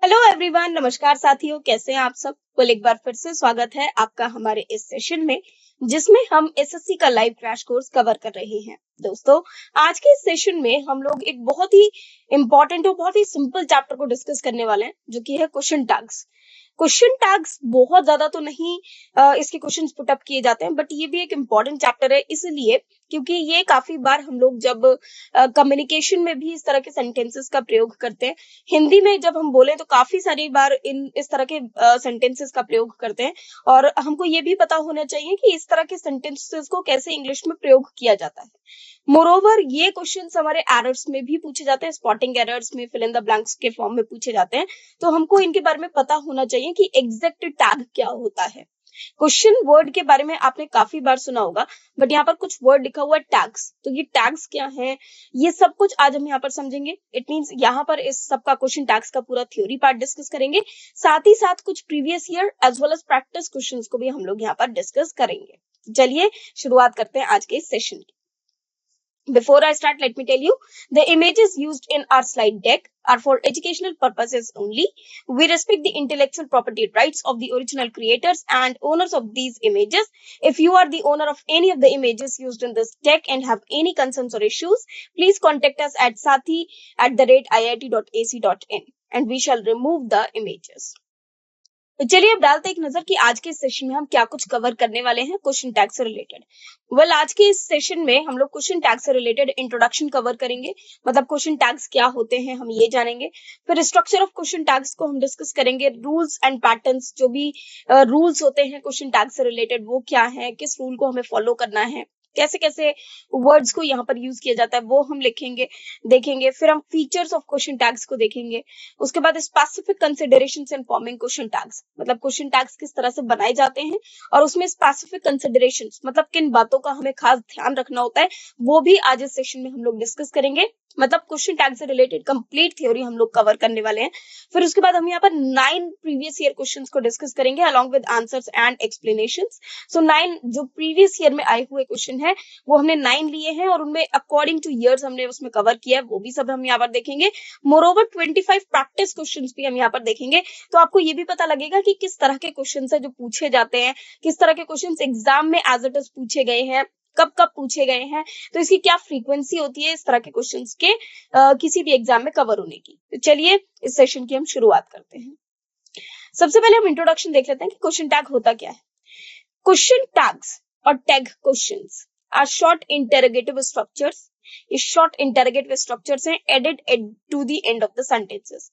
Hello everyone, नमस्कार साथियों, कैसे हैं आप सब। कुल एक बार फिर से स्वागत है आपका हमारे इस सेशन में, जिसमें हम एसएससी का लाइव क्रैश कोर्स कवर कर रहे हैं। दोस्तों, आज के इस सेशन में हम लोग एक बहुत ही इंपॉर्टेंट और बहुत ही सिंपल चैप्टर को डिस्कस करने वाले हैं, जो कि है क्वेश्चन टैग्स। क्वेश्चन टैग्स बहुत ज्यादा तो नहीं इसके क्वेश्चंस पुट अप किए जाते हैं, बट ये भी एक इम्पॉर्टेंट चैप्टर है, इसलिए क्योंकि ये काफी बार हम लोग जब कम्युनिकेशन में भी इस तरह के सेंटेंसेस का प्रयोग करते हैं। हिंदी में जब हम बोले तो काफी सारी बार इस तरह के सेंटेंसेस का प्रयोग करते हैं, और हमको ये भी पता होना चाहिए कि इस तरह के सेंटेंसेस को कैसे इंग्लिश में प्रयोग किया जाता है। मोरोवर, ये क्वेश्चंस हमारे एरर्स में भी पूछे जाते हैं, स्पॉटिंग एरर्स में, फिल इन द ब्लैंक्स के फॉर्म में पूछे जाते हैं। तो हमको इनके बारे में पता होना चाहिए कि एग्जैक्ट टैग क्या होता है। क्वेश्चन वर्ड के बारे में आपने काफी बार सुना होगा, बट यहाँ पर कुछ वर्ड लिखा हुआ है टैग्स। तो ये टैग्स क्या हैं, ये सब कुछ आज हम यहाँ पर समझेंगे। इट मींस यहाँ पर इस सब का क्वेश्चन टैग्स का पूरा थ्योरी पार्ट डिस्कस करेंगे, साथ ही साथ कुछ previous year as well as practice questions को भी हम लोग यहाँ पर डिस्कस करेंगे। चलिए शुरुआत करते हैं आज के इस सेशन की। Before I start, let me tell you, the images used in our slide deck are for educational purposes only. We respect the intellectual property rights of the original creators and owners of these images. If you are the owner of any of the images used in this deck and have any concerns or issues, please contact us at sathi@iit.ac.in and we shall remove the images. तो चलिए अब डालते एक नजर कि आज के session में हम क्या कुछ कवर करने वाले हैं क्वेश्चन टैग से रिलेटेड। आज के इस सेशन में हम लोग क्वेश्चन टैग से रिलेटेड इंट्रोडक्शन कवर करेंगे, मतलब क्वेश्चन टैग्स क्या होते हैं हम ये जानेंगे। फिर स्ट्रक्चर ऑफ क्वेश्चन टैग्स को हम डिस्कस करेंगे, रूल्स एंड पैटर्न्स, जो भी रूल्स होते हैं क्वेश्चन टैग से रिलेटेड वो क्या है, किस रूल को हमें फॉलो करना है, कैसे कैसे वर्ड्स को यहाँ पर यूज किया जाता है वो हम लिखेंगे, देखेंगे। फिर हम फीचर्स ऑफ क्वेश्चन टैग्स को देखेंगे। उसके बाद specific considerations in forming question tags, मतलब क्वेश्चन टैग्स किस तरह से बनाए जाते हैं और उसमें स्पेसिफिक कंसिडरेशंस मतलब किन बातों का हमें खास ध्यान रखना होता है, वो भी आज इस सेशन में हम लोग डिस्कस करेंगे। मतलब क्वेश्चन टैग से रिलेटेड कंप्लीट थ्योरी हम लोग कवर करने वाले हैं। फिर उसके बाद हम यहाँ पर 9 प्रीवियस ईयर क्वेश्चंस को डिस्कस करेंगे along with answers and explanations. So 9 जो प्रीवियस ईयर में आए हुए क्वेश्चन है वो हमने 9 लिए हैं और उनमें अकॉर्डिंग टू ईयर्स हमने उसमें कवर किया है, वो भी सब हम यहाँ पर देखेंगे। मोरओवर 25 प्रैक्टिस क्वेश्चंस भी हम यहाँ पर देखेंगे, तो आपको ये भी पता लगेगा कि किस तरह के क्वेश्चंस है जो पूछे जाते हैं, किस तरह के क्वेश्चंस एग्जाम में एज इट इज पूछे गए हैं, कब कब पूछे गए हैं, तो इसकी क्या फ्रीक्वेंसी होती है इस तरह के क्वेश्चंस के किसी भी एग्जाम में कवर होने की। तो चलिए इस सेशन की हम शुरुआत करते हैं। सबसे पहले हम इंट्रोडक्शन देख लेते हैं कि क्वेश्चन टैग होता क्या है। क्वेश्चन टैग्स और tag questions are short interrogative structures. ये शॉर्ट इंटरोगेटिव स्ट्रक्चर्स हैं added to the end of the sentences.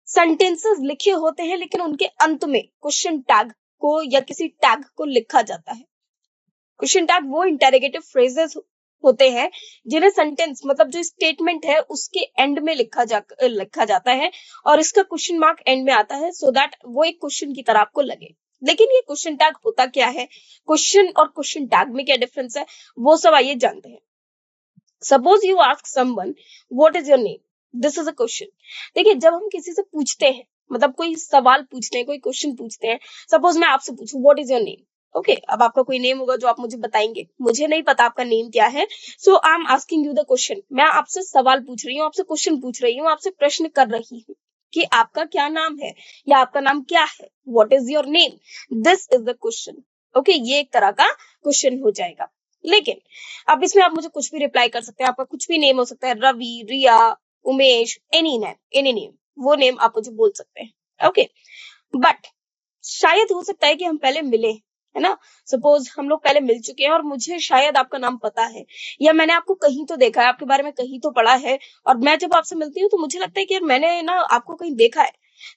Sentences लिखे होते हैं लेकिन उनके अंत में क्वेश्चन टैग को या किसी टैग को लिखा जाता है। क्वेश्चन टैग वो इंटरोगेटिव फ्रेजेस होते हैं जिन्हें सेंटेंस मतलब जो स्टेटमेंट है उसके एंड में लिखा जाता है और इसका क्वेश्चन मार्क एंड में आता है, सो दैट वो एक क्वेश्चन की तरह आपको लगे। लेकिन ये क्वेश्चन टैग होता क्या है, क्वेश्चन और क्वेश्चन टैग में क्या डिफरेंस है, वो सब आइए जानते हैं। Suppose you ask someone what is your name, this is a question. देखिए, जब हम किसी से पूछते हैं, मतलब कोई सवाल पूछते हैं, कोई क्वेश्चन पूछते हैं, सपोज मैं आपसे पूछूं what is your name, okay अब आपका कोई नेम होगा जो आप मुझे बताएंगे, मुझे नहीं पता आपका नेम क्या है, so I am asking you the question. मैं आपसे सवाल पूछ रही हूँ, आपसे क्वेश्चन पूछ रही हूँ, आपसे प्रश्न कर रही हूँ कि आपका क्या नाम है या आपका नाम क्या है, what is your name, this is the question. Okay, ये एक तरह का क्वेश्चन हो जाएगा। लेकिन अब इसमें आप मुझे कुछ भी रिप्लाई कर सकते हैं, आपका कुछ भी नेम हो सकता है, रवि, रिया, उमेश, एनी नेम, वो नेम आप मुझे बोल सकते हैं। ओके, बट शायद हो सकता है कि हम पहले मिले, है ना। सपोज हम लोग पहले मिल चुके हैं और मुझे शायद आपका नाम पता है या मैंने आपको कहीं तो देखा है, आपके बारे में कहीं तो पढ़ा है, और मैं जब आपसे मिलती हूँ तो मुझे लगता है कि यार मैंने ना आपको कहीं देखा है।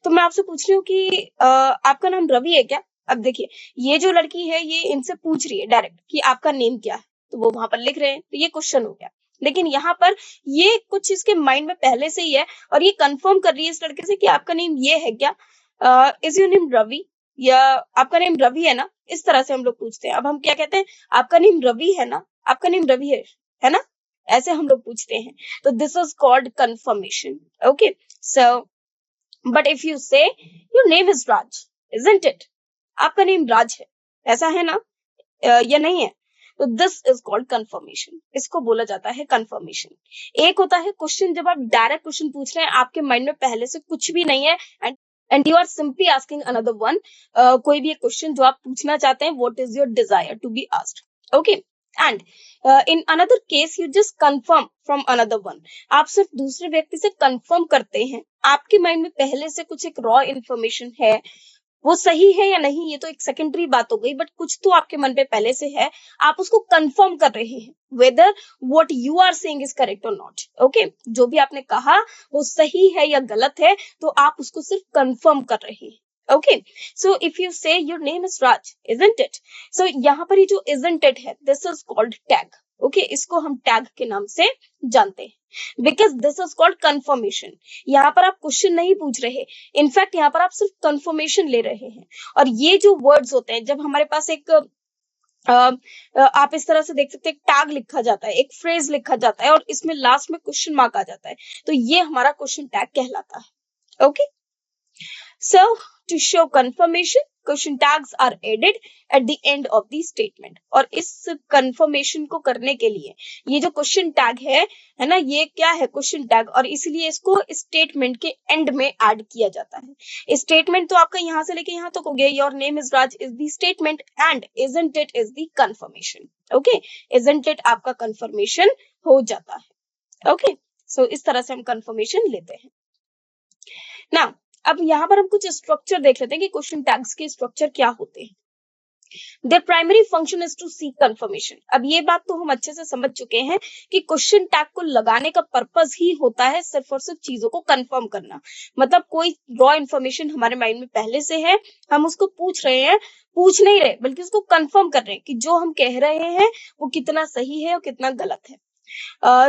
तो मैं आपसे पूछ रही हूँ कि आपका नाम रवि है क्या। अब देखिए, ये जो लड़की है ये इनसे पूछ रही है डायरेक्ट कि आपका नेम क्या है, तो वो वहां पर लिख रहे हैं, तो ये क्वेश्चन हो गया। लेकिन यहाँ पर ये कुछ इसके माइंड में पहले से ही है और ये कंफर्म कर रही है इस लड़के से कि आपका नेम ये है क्या, इज योर नेम रवि, या आपका नेम रवि है ना। इस तरह से हम लोग पूछते हैं। अब हम क्या कहते हैं, आपका नेम रवि है ना, आपका नेम रवि है ना, ऐसे हम लोग पूछते हैं। तो this is called confirmation. Okay, so but if you say your name is Raj, isn't it, आपका नेम राज है, ऐसा है ना, या नहीं है, तो दिस इज कॉल्ड कंफर्मेशन। इसको बोला जाता है कंफर्मेशन। एक होता है क्वेश्चन, जब आप डायरेक्ट क्वेश्चन पूछ रहे हैं, आपके माइंड में पहले से कुछ भी नहीं है and and you are simply asking another one, कोई भी एक क्वेश्चन जो आप पूछना चाहते हैं, what is your desire to be asked, okay, and in another case you just confirm from another one, आप सिर्फ दूसरे व्यक्ति से confirm करते हैं, आपके माइंड में पहले से कुछ एक raw information है, वो सही है या नहीं ये तो एक सेकेंडरी बात हो गई, बट कुछ तो आपके मन पे पहले से है, आप उसको कंफर्म कर रहे हैं whether what you are saying is correct और नॉट, ओके, जो भी आपने कहा वो सही है या गलत है, तो आप उसको सिर्फ कंफर्म कर रहे हैं, okay. So if you say your name is Raj, isn't it, so यहाँ पर ये जो इजंट इट है, this is called tag, okay, इसको हम टैग के नाम से जानते हैं, because this is called confirmation. यहाँ पर आप क्वेश्चन नहीं पूछ रहे, इनफैक्ट यहाँ पर आप सिर्फ कंफर्मेशन ले रहे हैं। और ये जो वर्ड्स होते हैं, जब हमारे पास एक आप इस तरह से देख सकते हैं, टैग लिखा जाता है, एक फ्रेज लिखा जाता है और इसमें लास्ट में क्वेश्चन मार्क आ जाता है, तो ये हमारा क्वेश्चन टैग कहलाता है, okay. So to show confirmation, question tags are added at the end of the statement. और इस confirmation को करने के लिए ये जो question tag है ना, ये क्या है, question tag, और इसीलिए इसको statement के end में add किया जाता है। statement तो आपका यहाँ से लेके यहाँ तक हो गया, your name is Raj is the statement and isn't it is the confirmation, okay, isn't it आपका confirmation हो जाता है, okay। So इस तरह से हम confirmation लेते हैं। Now अब यहाँ पर हम कुछ स्ट्रक्चर देख लेते हैं कि क्वेश्चन टैग्स के स्ट्रक्चर क्या होते हैं। Their primary function is to seek confirmation। अब ये बात तो हम अच्छे से समझ चुके हैं कि क्वेश्चन टैग को लगाने का पर्पस ही होता है सिर्फ और सिर्फ चीजों को कंफर्म करना। मतलब कोई रॉ इन्फॉर्मेशन हमारे माइंड में पहले से है, हम उसको पूछ रहे हैं, पूछ नहीं रहे बल्कि उसको कंफर्म कर रहे हैं कि जो हम कह रहे हैं वो कितना सही है और कितना गलत है।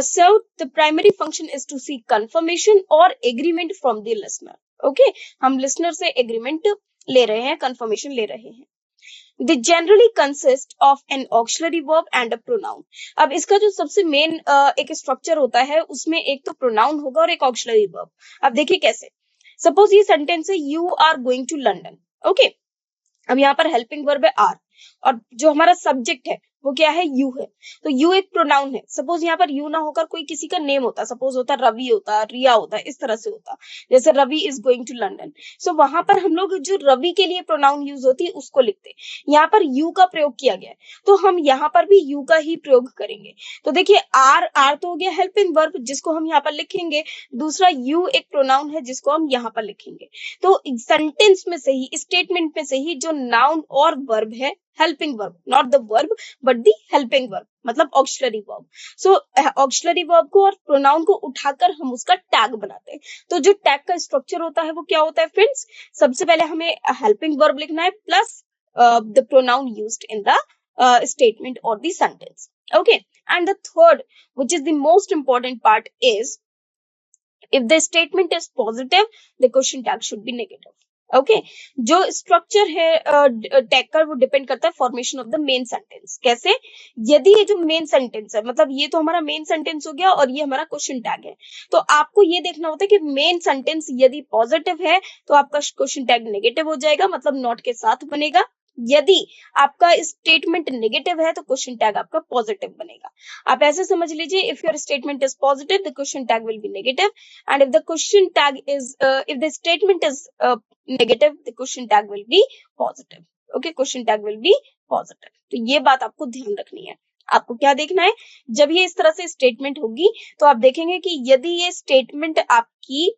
So the primary function is to seek confirmation or agreement from the listener, okay, हम listener से agreement ले रहे हैं, confirmation ले रहे हैं। They generally consist of an auxiliary verb and a pronoun। अब इसका जो सबसे मेन एक स्ट्रक्चर होता है, उसमें एक तो pronoun होगा और एक auxiliary verb। अब देखिए कैसे, सपोज ये सेंटेंस है, you are going to London, okay। अब यहाँ पर हेल्पिंग वर्ब है आर, और जो हमारा सब्जेक्ट है वो क्या है, यू है, तो यू एक प्रोनाउन है। सपोज यहाँ पर यू ना होकर कोई किसी का नेम होता, सपोज होता रवि होता, रिया होता, इस तरह से होता, जैसे Ravi is going to London, so वहां पर हम लोग जो रवि के लिए प्रोनाउन यूज होती है उसको लिखते, यहाँ पर यू का प्रयोग किया गया है तो हम यहाँ पर भी यू का ही प्रयोग करेंगे। तो देखिए आर, आर तो हो गया हेल्पिंग वर्ब जिसको हम यहाँ पर लिखेंगे, दूसरा यू एक प्रोनाउन है जिसको हम यहाँ पर लिखेंगे। तो सेंटेंस में से ही, स्टेटमेंट में से ही जो नाउन और वर्ब है, helping verb, not the verb but the helping verb, मतलब auxiliary verb। so auxiliary verb को और pronoun को उठाकर हम उसका tag बनाते हैं। तो जो tag का स्ट्रक्चर होता है वो क्या होता है फ्रेंड्स, सबसे पहले हमें helping verb लिखना है plus the pronoun used in the statement or the sentence, okay। and the third, which is the most important part, is if the statement is positive, the question tag should be negative, okay जो structure है tag का वो depend करता है formation of the main sentence. कैसे, यदि ये जो मेन सेंटेंस है, मतलब ये तो हमारा मेन सेंटेंस हो गया और ये हमारा क्वेश्चन टैग है, तो आपको ये देखना होता है कि मेन सेंटेंस यदि पॉजिटिव है तो आपका क्वेश्चन टैग नेगेटिव हो जाएगा, मतलब नॉट के साथ बनेगा। यदि आपका स्टेटमेंट नेगेटिव है तो क्वेश्चन टैग आपका पॉजिटिव बनेगा। आप ऐसे समझ लीजिए, if your statement is positive the question tag will be negative, and if the question tag is if the statement is negative, the question tag will be positive, okay, question tag will be positive। तो ये बात आपको ध्यान रखनी है। आपको क्या देखना है, जब ये इस तरह से स्टेटमेंट होगी तो आप देखेंगे कि यदि ये स्टेटमेंट आपकी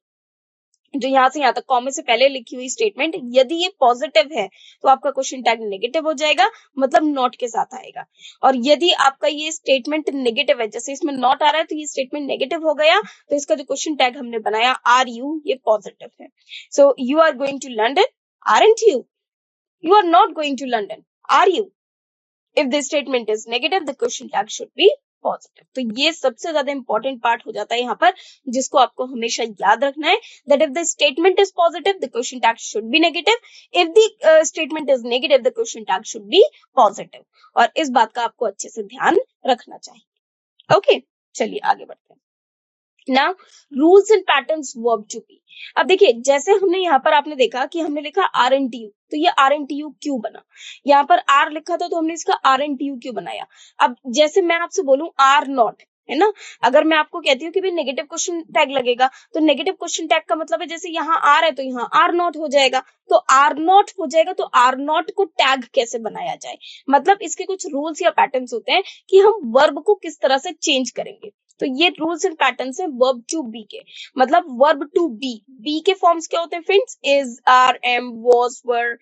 जो यहाँ से यहाँ तक कॉमे से पहले लिखी हुई स्टेटमेंट यदि ये पॉजिटिव है तो आपका क्वेश्चन टैग नेगेटिव हो जाएगा, मतलब नॉट के साथ आएगा। और यदि आपका ये स्टेटमेंट नेगेटिव है, जैसे इसमें नॉट आ रहा है तो ये स्टेटमेंट नेगेटिव हो गया, तो इसका जो क्वेश्चन टैग हमने बनाया आर यू, ये पॉजिटिव है। So you are going to London, aren't you, you are not going to London, are you. If the statement is negative the question tag should be positive. तो ये सबसे ज्यादा important part हो जाता है यहाँ पर, जिसको आपको हमेशा याद रखना है, that if the statement is positive the question tag should be negative, if the statement is negative the question tag should be positive. और इस बात का आपको अच्छे से ध्यान रखना चाहिए, ओके। चलिए आगे बढ़ते हैं। Now rules and patterns verb to be. अब देखिए जैसे हमने यहाँ पर आपने देखा कि हमने लिखा आर एन टी यू, तो ये आर एन टी यू क्यों बना, यहाँ पर आर लिखा था तो हमने इसका आर एन टी यू क्यों बनाया। अब जैसे मैं आपसे बोलूं आर नॉट, है ना। अगर मैं आपको कहती हूँ कि भाई नेगेटिव क्वेश्चन टैग लगेगा, तो नेगेटिव क्वेश्चन टैग का मतलब है जैसे यहाँ आर है तो यहाँ आर नॉट हो जाएगा, तो आर नॉट हो जाएगा, तो आर नॉट को टैग कैसे बनाया जाए, मतलब इसके कुछ रूल्स या पैटर्न्स होते हैं कि हम वर्ब को किस तरह से चेंज करेंगे। तो ये रूल्स एंड पैटर्न्स हैं वर्ब टू बी के, मतलब वर्ब टू बी, बी के फॉर्म्स क्या होते हैं friends, is, are, am, was, were,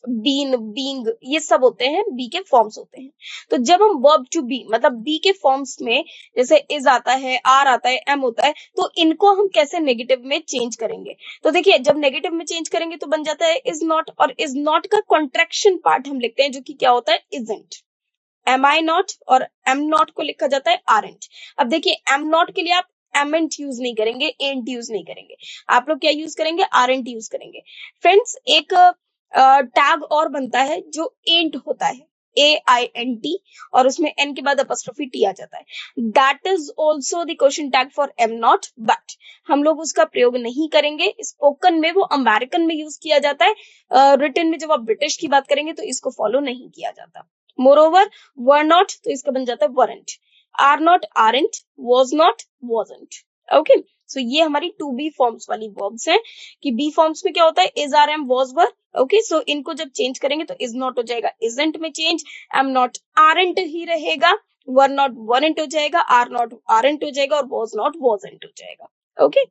been, being, ये सब होते हैं बी के फॉर्म्स होते हैं। तो जब हम वर्ब टू बी मतलब बी के फॉर्म्स में जैसे इज आता है, आर आता है, एम होता है, तो इनको हम कैसे नेगेटिव में चेंज करेंगे। तो देखिए जब नेगेटिव में चेंज करेंगे तो बन जाता है इज नॉट, और इज नॉट का कॉन्ट्रैक्शन पार्ट हम लिखते हैं जो कि क्या होता है इजंट, एम आई नॉट, और एम नॉट को लिखा जाता है आरंट। अब देखिए एम नॉट के लिए आप एमेंट यूज नहीं करेंगे, एंट यूज नहीं करेंगे, आप लोग क्या यूज करेंगे, आरंट यूज करेंगे। फ्रेंड्स एक टैग और बनता है जो एंट होता है, AINT, और उसमें एन के बाद अपॉस्ट्रोफी टी आ जाता है, that is also the question tag for am not, but हम लोग उसका प्रयोग नहीं करेंगे। स्पोकन में वो अमेरिकन में यूज किया जाता है, रिटन में जब आप ब्रिटिश की बात करेंगे तो इसको फॉलो नहीं किया जाता। मोरोवर वर नॉट, तो इसका बन जाता है weren't, are not aren't, was not wasn't. Okay, so ये हमारी टू बी फॉर्म्स वाली वर्ब्स हैं कि बी फॉर्म्स में क्या होता है is, are, am, was, were. Okay, so इनको जब चेंज करेंगे तो इज नॉट हो जाएगा इजंट में चेंज, एम नॉट आरंट ही रहेगा, वर नॉट वरंट हो जाएगा, आर नॉट आरंट हो जाएगा, और वाज नॉट वाजंट हो जाएगा। ओके,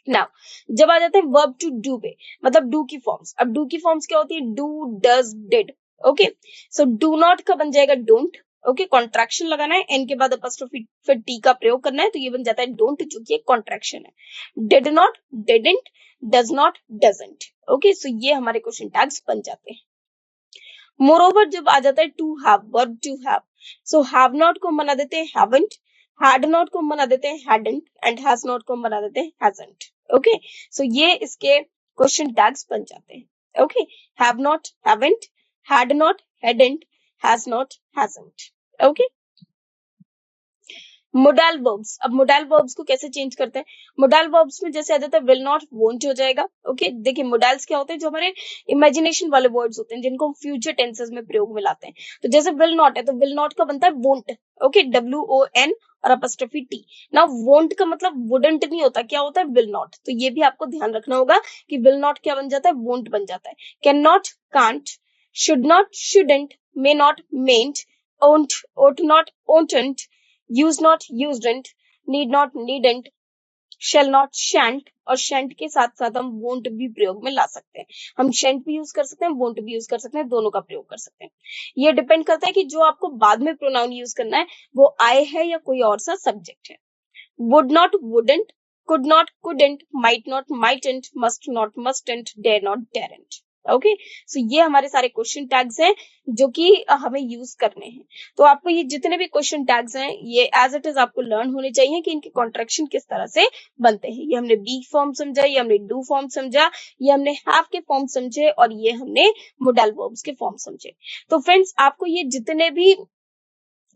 नाउ जब आ जाते हैं वर्ब टू डू पे, मतलब डू की फॉर्म्स। अब डू की फॉर्म्स क्या होती है, do, does, did. Okay, so do not का बन जाएगा डोंट। ओके, कॉन्ट्रैक्शन लगाना है, एन के बाद अपॉस्ट्रोफी फिर टी का प्रयोग करना है, तो ये बन जाता है डोंट, जो कि एक कॉन्ट्रैक्शन है। Did not, didn't, does not, doesn't. Okay, so ये हमारे क्वेश्चन टैग्स बन जाते हैं। मोरोवर जब आ जाता है to have, verb to have, so have not को हम बना देते हैं हैवंट, हैड नॉट को हम बना देते हैं हैडंट, एंड हैज नॉट को हम बना देते हैं हैजंट। ओके, सो ये इसके क्वेश्चन टैग्स बन जाते हैं। Okay, have not, haven't, had not, hadn't, has not, hasn't. Okay, modal verbs. अब मोडाल वर्ब्स को कैसे चेंज करते हैं, मोडाल वर्ब्स में जैसे आ जाता है विल नॉट, वोंट हो जाएगा। ओके, देखिए मोडाल्स क्या होते हैं, जो हमारे इमेजिनेशन वाले वर्ड्स होते हैं जिनको हम फ्यूचर टेंसेस में प्रयोग में लाते हैं। तो जैसे विल नॉट है तो विल नॉट का बनता है वोंट। ओके, WON और अपॉस्ट्रोफी टी। नाउ वोंट का मतलब वुडंट नहीं होता, क्या होता है विल नॉट। तो ये भी आपको ध्यान रखना होगा कि विल नॉट क्या बन जाता है, वोंट बन जाता है। Can not, can't, should not, shouldn't, may not, mayn't, won't, ought not, oughtn't, used not, usedn't, need not, needn't, shall not, shan't, और शैंट के साथ साथ हम वोंट भी प्रयोग में ला सकते हैं। हम शैंट भी यूज कर सकते हैं, वोंट भी यूज कर सकते हैं, दोनों का प्रयोग कर सकते हैं। ये डिपेंड करता है कि जो आपको बाद में प्रोनाउन यूज करना है वो आई है या कोई और सा सब्जेक्ट है। Would not, wouldn't, could not, couldn't, might not, mightn't, must not, mustn't, dare not, daren't. Okay, so ये हमारे सारे क्वेश्चन टैग्स हैं जो कि हमें यूज करने हैं। तो आपको ये जितने भी क्वेश्चन टैग्स हैं ये एज इट इज आपको लर्न होने चाहिए कि इनके कॉन्ट्रैक्शन किस तरह से बनते हैं। ये हमने बी फॉर्म समझा, ये हमने डू फॉर्म समझा, ये हमने हैव के फॉर्म समझे, और ये हमने मोडल वर्ब्स के फॉर्म समझे। तो फ्रेंड्स आपको ये जितने भी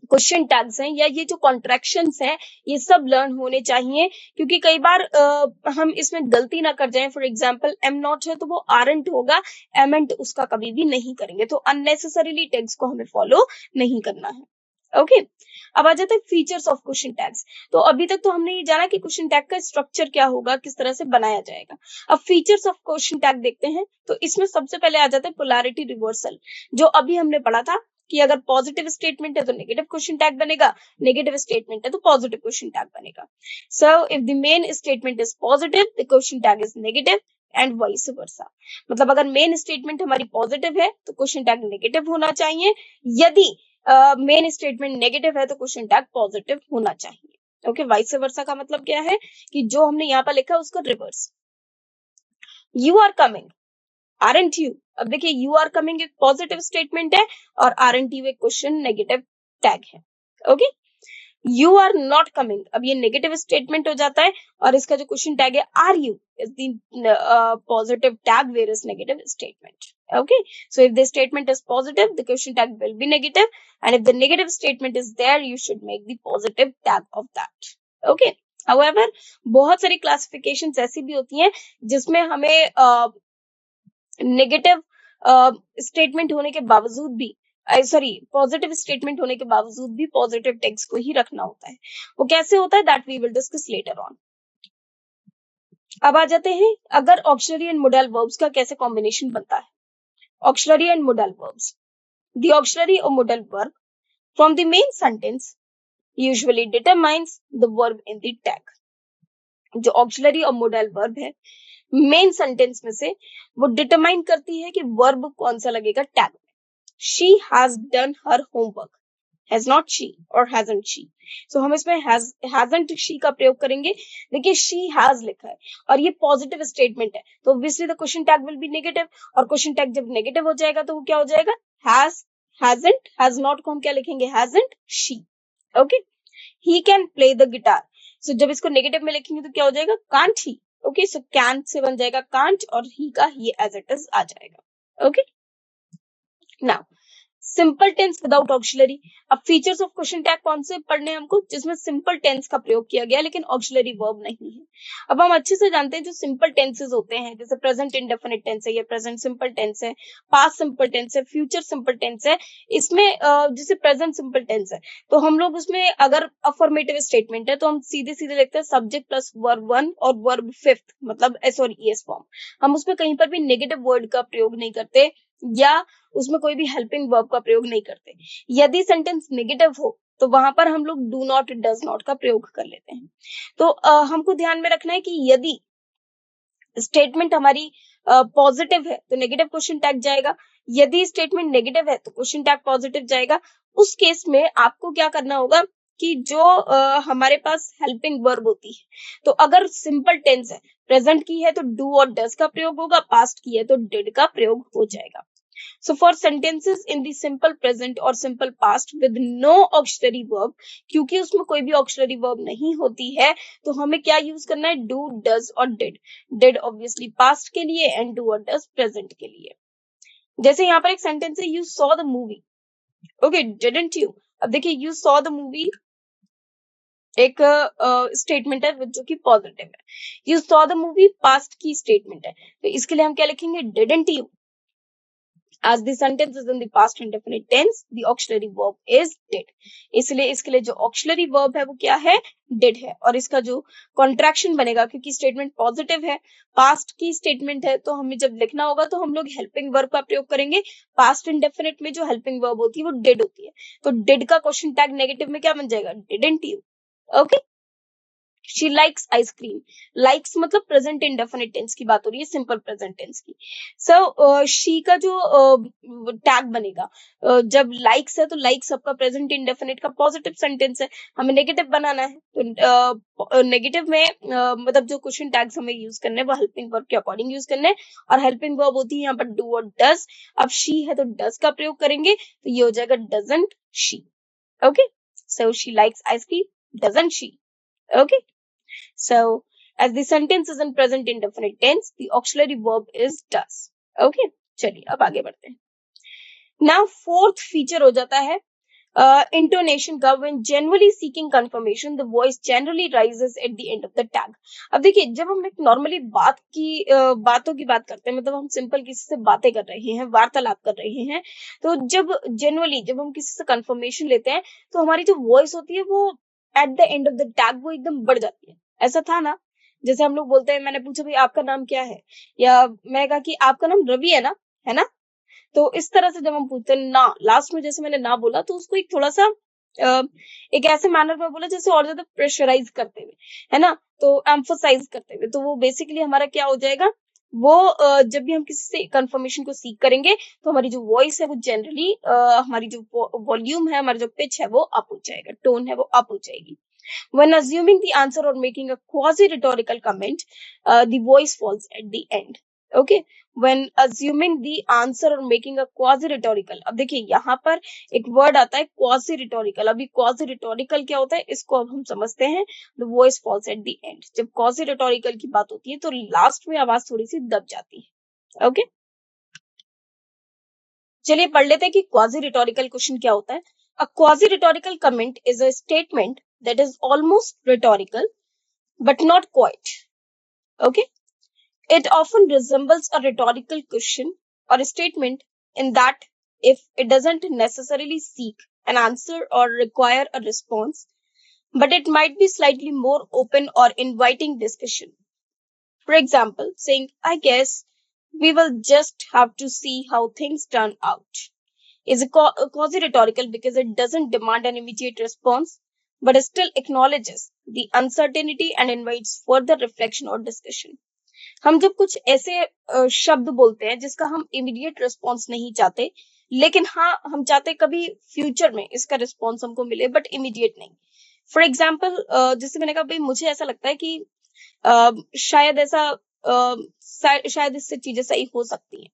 क्वेश्चन टैग्स हैं या ये जो कॉन्ट्रैक्शंस हैं ये सब लर्न होने चाहिए, क्योंकि कई बार हम इसमें गलती ना कर जाएं। फॉर एग्जांपल एम नॉट है तो वो आरंट होगा, एमेंट उसका कभी भी नहीं करेंगे, तो अननेसेसरीली टैग्स को हमें फॉलो नहीं करना है। ओके, अब आ जाते हैं फीचर्स ऑफ क्वेश्चन टैग्स। तो अभी तक तो हमने ये जाना कि क्वेश्चन टैग का स्ट्रक्चर क्या होगा, किस तरह से बनाया जाएगा। अब फीचर्स ऑफ क्वेश्चन टैग देखते हैं। तो इसमें सबसे पहले आ जाता है पोलैरिटी रिवर्सल, जो अभी हमने पढ़ा था कि अगर पॉजिटिव स्टेटमेंट है तो नेगेटिव क्वेश्चन टैग बनेगा, नेगेटिव स्टेटमेंट है तो पॉजिटिव क्वेश्चन टैग बनेगा। So if the main statement is positive the question tag is negative, and vice versa. मतलब अगर मेन स्टेटमेंट हमारी पॉजिटिव है तो क्वेश्चन टैग नेगेटिव होना चाहिए, यदि मेन स्टेटमेंट नेगेटिव है तो क्वेश्चन टैग पॉजिटिव होना चाहिए। ओके, वाइस वर्सा का मतलब क्या है कि जो हमने यहाँ पर लिखा है उसका reverse. You are coming, aren't you. अब देखिए यू आर कमिंग एक पॉजिटिव स्टेटमेंट है और आरंट यू एक क्वेश्चन नेगेटिव टैग है। Okay, you are not coming, अब ये नेगेटिव स्टेटमेंट हो जाता है और इसका जो क्वेश्चन टैग है are you is the positive tag where is negative statement. Okay, so if the statement is positive the question tag will be negative, and if the negative statement is there you should make the positive tag of that. Okay, however बहुत सारी classifications ऐसी भी होती हैं जिसमें हमें negative statement होने के बावजूद भी सॉरी, पॉजिटिव स्टेटमेंट होने के बावजूद भी पॉजिटिव टेक्स्ट को ही रखना होता है। वो कैसे होता है, that we will discuss later on. अब आ जाते हैं अगर ऑक्सिलरी एंड मोडल वर्ब्स का कैसे कॉम्बिनेशन बनता है। Auxiliary and modal verbs, the auxiliary और modal verb from the main sentence usually determines the verb in the tag. जो ऑक्सिलरी और मोडल वर्ब है मेन सेंटेंस में से वो डिटरमाइन करती है कि वर्ब कौन सा लगेगा टैग में। She has done her homework, has not she और हैजंट शी। सो हम इसमें हैजंट शी का प्रयोग करेंगे। देखिए शी हैज लिखा है और ये पॉजिटिव स्टेटमेंट है, तो obviously the question tag will be negative, और क्वेश्चन टैग जब नेगेटिव हो जाएगा तो वो क्या हो जाएगा, हैज, हैजंट, हैज नॉट को हम क्या लिखेंगे, hasn't she. Okay, he can play the guitar, so जब इसको नेगेटिव में लिखेंगे तो क्या हो जाएगा, can't he. Okay, so can से बन जाएगा कांट और ही का ही एज इट इज आ जाएगा। Okay, now simple tense without auxiliary. अब फीचर्स ऑफ क्वेश्चन टैग कौन से पढ़ने हैं हमको, जिसमें सिंपल टेंस का प्रयोग किया गया लेकिन ऑक्सिलरी वर्ब नहीं है। अब हम अच्छे से जानते हैं जो सिंपल टेंसेस होते हैं, जैसे प्रेजेंट इंडेफिनिट टेंस है, ये प्रेजेंट सिंपल टेंस है, पास्ट सिंपल टेंस है, फ्यूचर सिंपल टेंस है। इसमें जैसे प्रेजेंट सिंपल टेंस है तो हम लोग उसमें अगर अफर्मेटिव स्टेटमेंट है तो हम सीधे सीधे लिखते हैं सब्जेक्ट प्लस वर्ब वन और वर्ब फिफ्थ, मतलब एस और ईएस फॉर्म। हम उसमें कहीं पर भी नेगेटिव वर्ड का प्रयोग नहीं करते या उसमें कोई भी हेल्पिंग वर्ब का प्रयोग नहीं करते। यदि सेंटेंस नेगेटिव हो तो वहां पर हम लोग डू नॉट, डज नॉट का प्रयोग कर लेते हैं। तो हमको ध्यान में रखना है कि यदि स्टेटमेंट हमारी पॉजिटिव है तो नेगेटिव क्वेश्चन टैग जाएगा, यदि स्टेटमेंट नेगेटिव है तो क्वेश्चन टैग पॉजिटिव जाएगा। उस केस में आपको क्या करना होगा कि जो हमारे पास हेल्पिंग वर्ब होती है, तो अगर सिंपल टेंस है, प्रेजेंट की है तो डू और डज का प्रयोग होगा, पास्ट की है तो डिड का प्रयोग हो जाएगा। So for sentences in the simple present or simple past with no auxiliary verb, क्योंकि उसमें कोई भी auxiliary verb नहीं होती है तो हमें क्या यूज करना है, do, does और did। did obviously past के लिए and do और does present के लिए। जैसे यहाँ पर एक सेंटेंस है you saw the movie, okay, didn't you। अब देखिए you saw the movie एक स्टेटमेंट है जो कि पॉजिटिव है, you saw the movie past की स्टेटमेंट है, तो इसके लिए हम क्या लिखेंगे, didn't you। As the sentence is in the past indefinite tense, the auxiliary verb is did। इसलिए इसके लिए जो auxiliary verb है वो क्या है, did है। और इसका जो कॉन्ट्रैक्शन बनेगा, क्योंकि स्टेटमेंट पॉजिटिव है, पास्ट की स्टेटमेंट है, तो हमें जब लिखना होगा तो हम लोग हेल्पिंग वर्ब का प्रयोग करेंगे। पास्ट इंडेफिनिट में जो हेल्पिंग वर्ब होती है वो did होती है, तो did का क्वेश्चन टैग नेगेटिव में क्या बन जाएगा, didn't you। Okay, she likes ice cream, likes मतलब प्रेजेंट इंडेफिनिट टेंस की बात हो रही है, सिंपल प्रेजेंट टेंस की। सो शी का जो टैग बनेगा, जब लाइक्स है तो लाइक्स आपका प्रेजेंट इंडेफिनिट का पॉजिटिव सेंटेंस है, हमें नेगेटिव बनाना है, तो नेगेटिव में मतलब जो क्वेश्चन टैग्स हमें यूज करने हैं वो हेल्पिंग वर्ब के अकॉर्डिंग यूज करने हैं, और हेल्पिंग वर्ब होती है यहाँ पर डू और डज। अब शी है तो डज का प्रयोग करेंगे, तो ये हो जाएगा doesn't she. Okay, so she likes ice cream, doesn't she. Okay, so as the sentence is in present indefinite tense, the auxiliary verb is does। Okay, चलिए अब आगे बढ़ते हैं। Now fourth feature हो जाता है intonation का। when genuinely seeking confirmation, the voice generally rises at the end of the tag। अब देखिए जब हम एक नॉर्मली बातों की बात करते हैं, मतलब हम सिंपल किसी से बातें कर रहे हैं, वार्तालाप कर रहे हैं, तो जब जेनुअली जब हम किसी से कंफर्मेशन लेते हैं तो हमारी जो वॉइस होती है वो at the end of the tag वो एकदम बढ़ जाती है। ऐसा था ना, जैसे हम लोग बोलते हैं, मैंने पूछा भाई आपका नाम क्या है, या मैंने कहा कि आपका नाम रवि है ना। तो इस तरह से जब हम पूछते हैं ना, लास्ट में जैसे मैंने ना बोला तो उसको एक थोड़ा सा एक ऐसे मैनर में बोला जैसे और ज्यादा प्रेशराइज करते हुए, है ना, तो एम्फोसाइज करते हुए, तो वो बेसिकली हमारा क्या हो जाएगा, वो जब भी हम किसी से कंफर्मेशन को सीख करेंगे तो हमारी जो वॉइस है वो जनरली हमारी जो वॉल्यूम है, हमारा जो पिच है वो अप हो जाएगा, टोन है वो अप हो जाएगी। When assuming the answer or making a quasi-rhetorical comment, the voice falls at the end. Okay, when assuming the answer or making a quasi-rhetorical, अब देखिए यहाँ पर एक वर्ड आता है quasi-rhetorical। अभी quasi-rhetorical क्या होता है इसको अब हम समझते हैं। The voice falls at the end। जब quasi-rhetorical की बात होती है तो लास्ट में आवाज थोड़ी सी दब जाती है। ओके, चलिए पढ़ लेते हैं कि quasi-rhetorical क्वेश्चन क्या होता है। A quasi-rhetorical comment is a statement that is almost rhetorical but not quite। Okay, it often resembles a rhetorical question or a statement in that if it doesn't necessarily seek an answer or require a response, but it might be slightly more open or inviting discussion. For example, saying, I guess we will just have to see how things turn out, is a quasi-rhetorical because it doesn't demand an immediate response, but still acknowledges the uncertainty and invites further reflection or discussion. हम जब कुछ ऐसे शब्द बोलते हैं जिसका हम immediate response नहीं चाहते, लेकिन हाँ हम चाहते कभी फ्यूचर में इसका रिस्पॉन्स हमको मिले, बट इमीडिएट नहीं. फॉर एग्जाम्पल, जैसे मैंने कहा भाई मुझे ऐसा लगता है कि शायद ऐसा शायद इससे चीजें सही हो सकती हैं,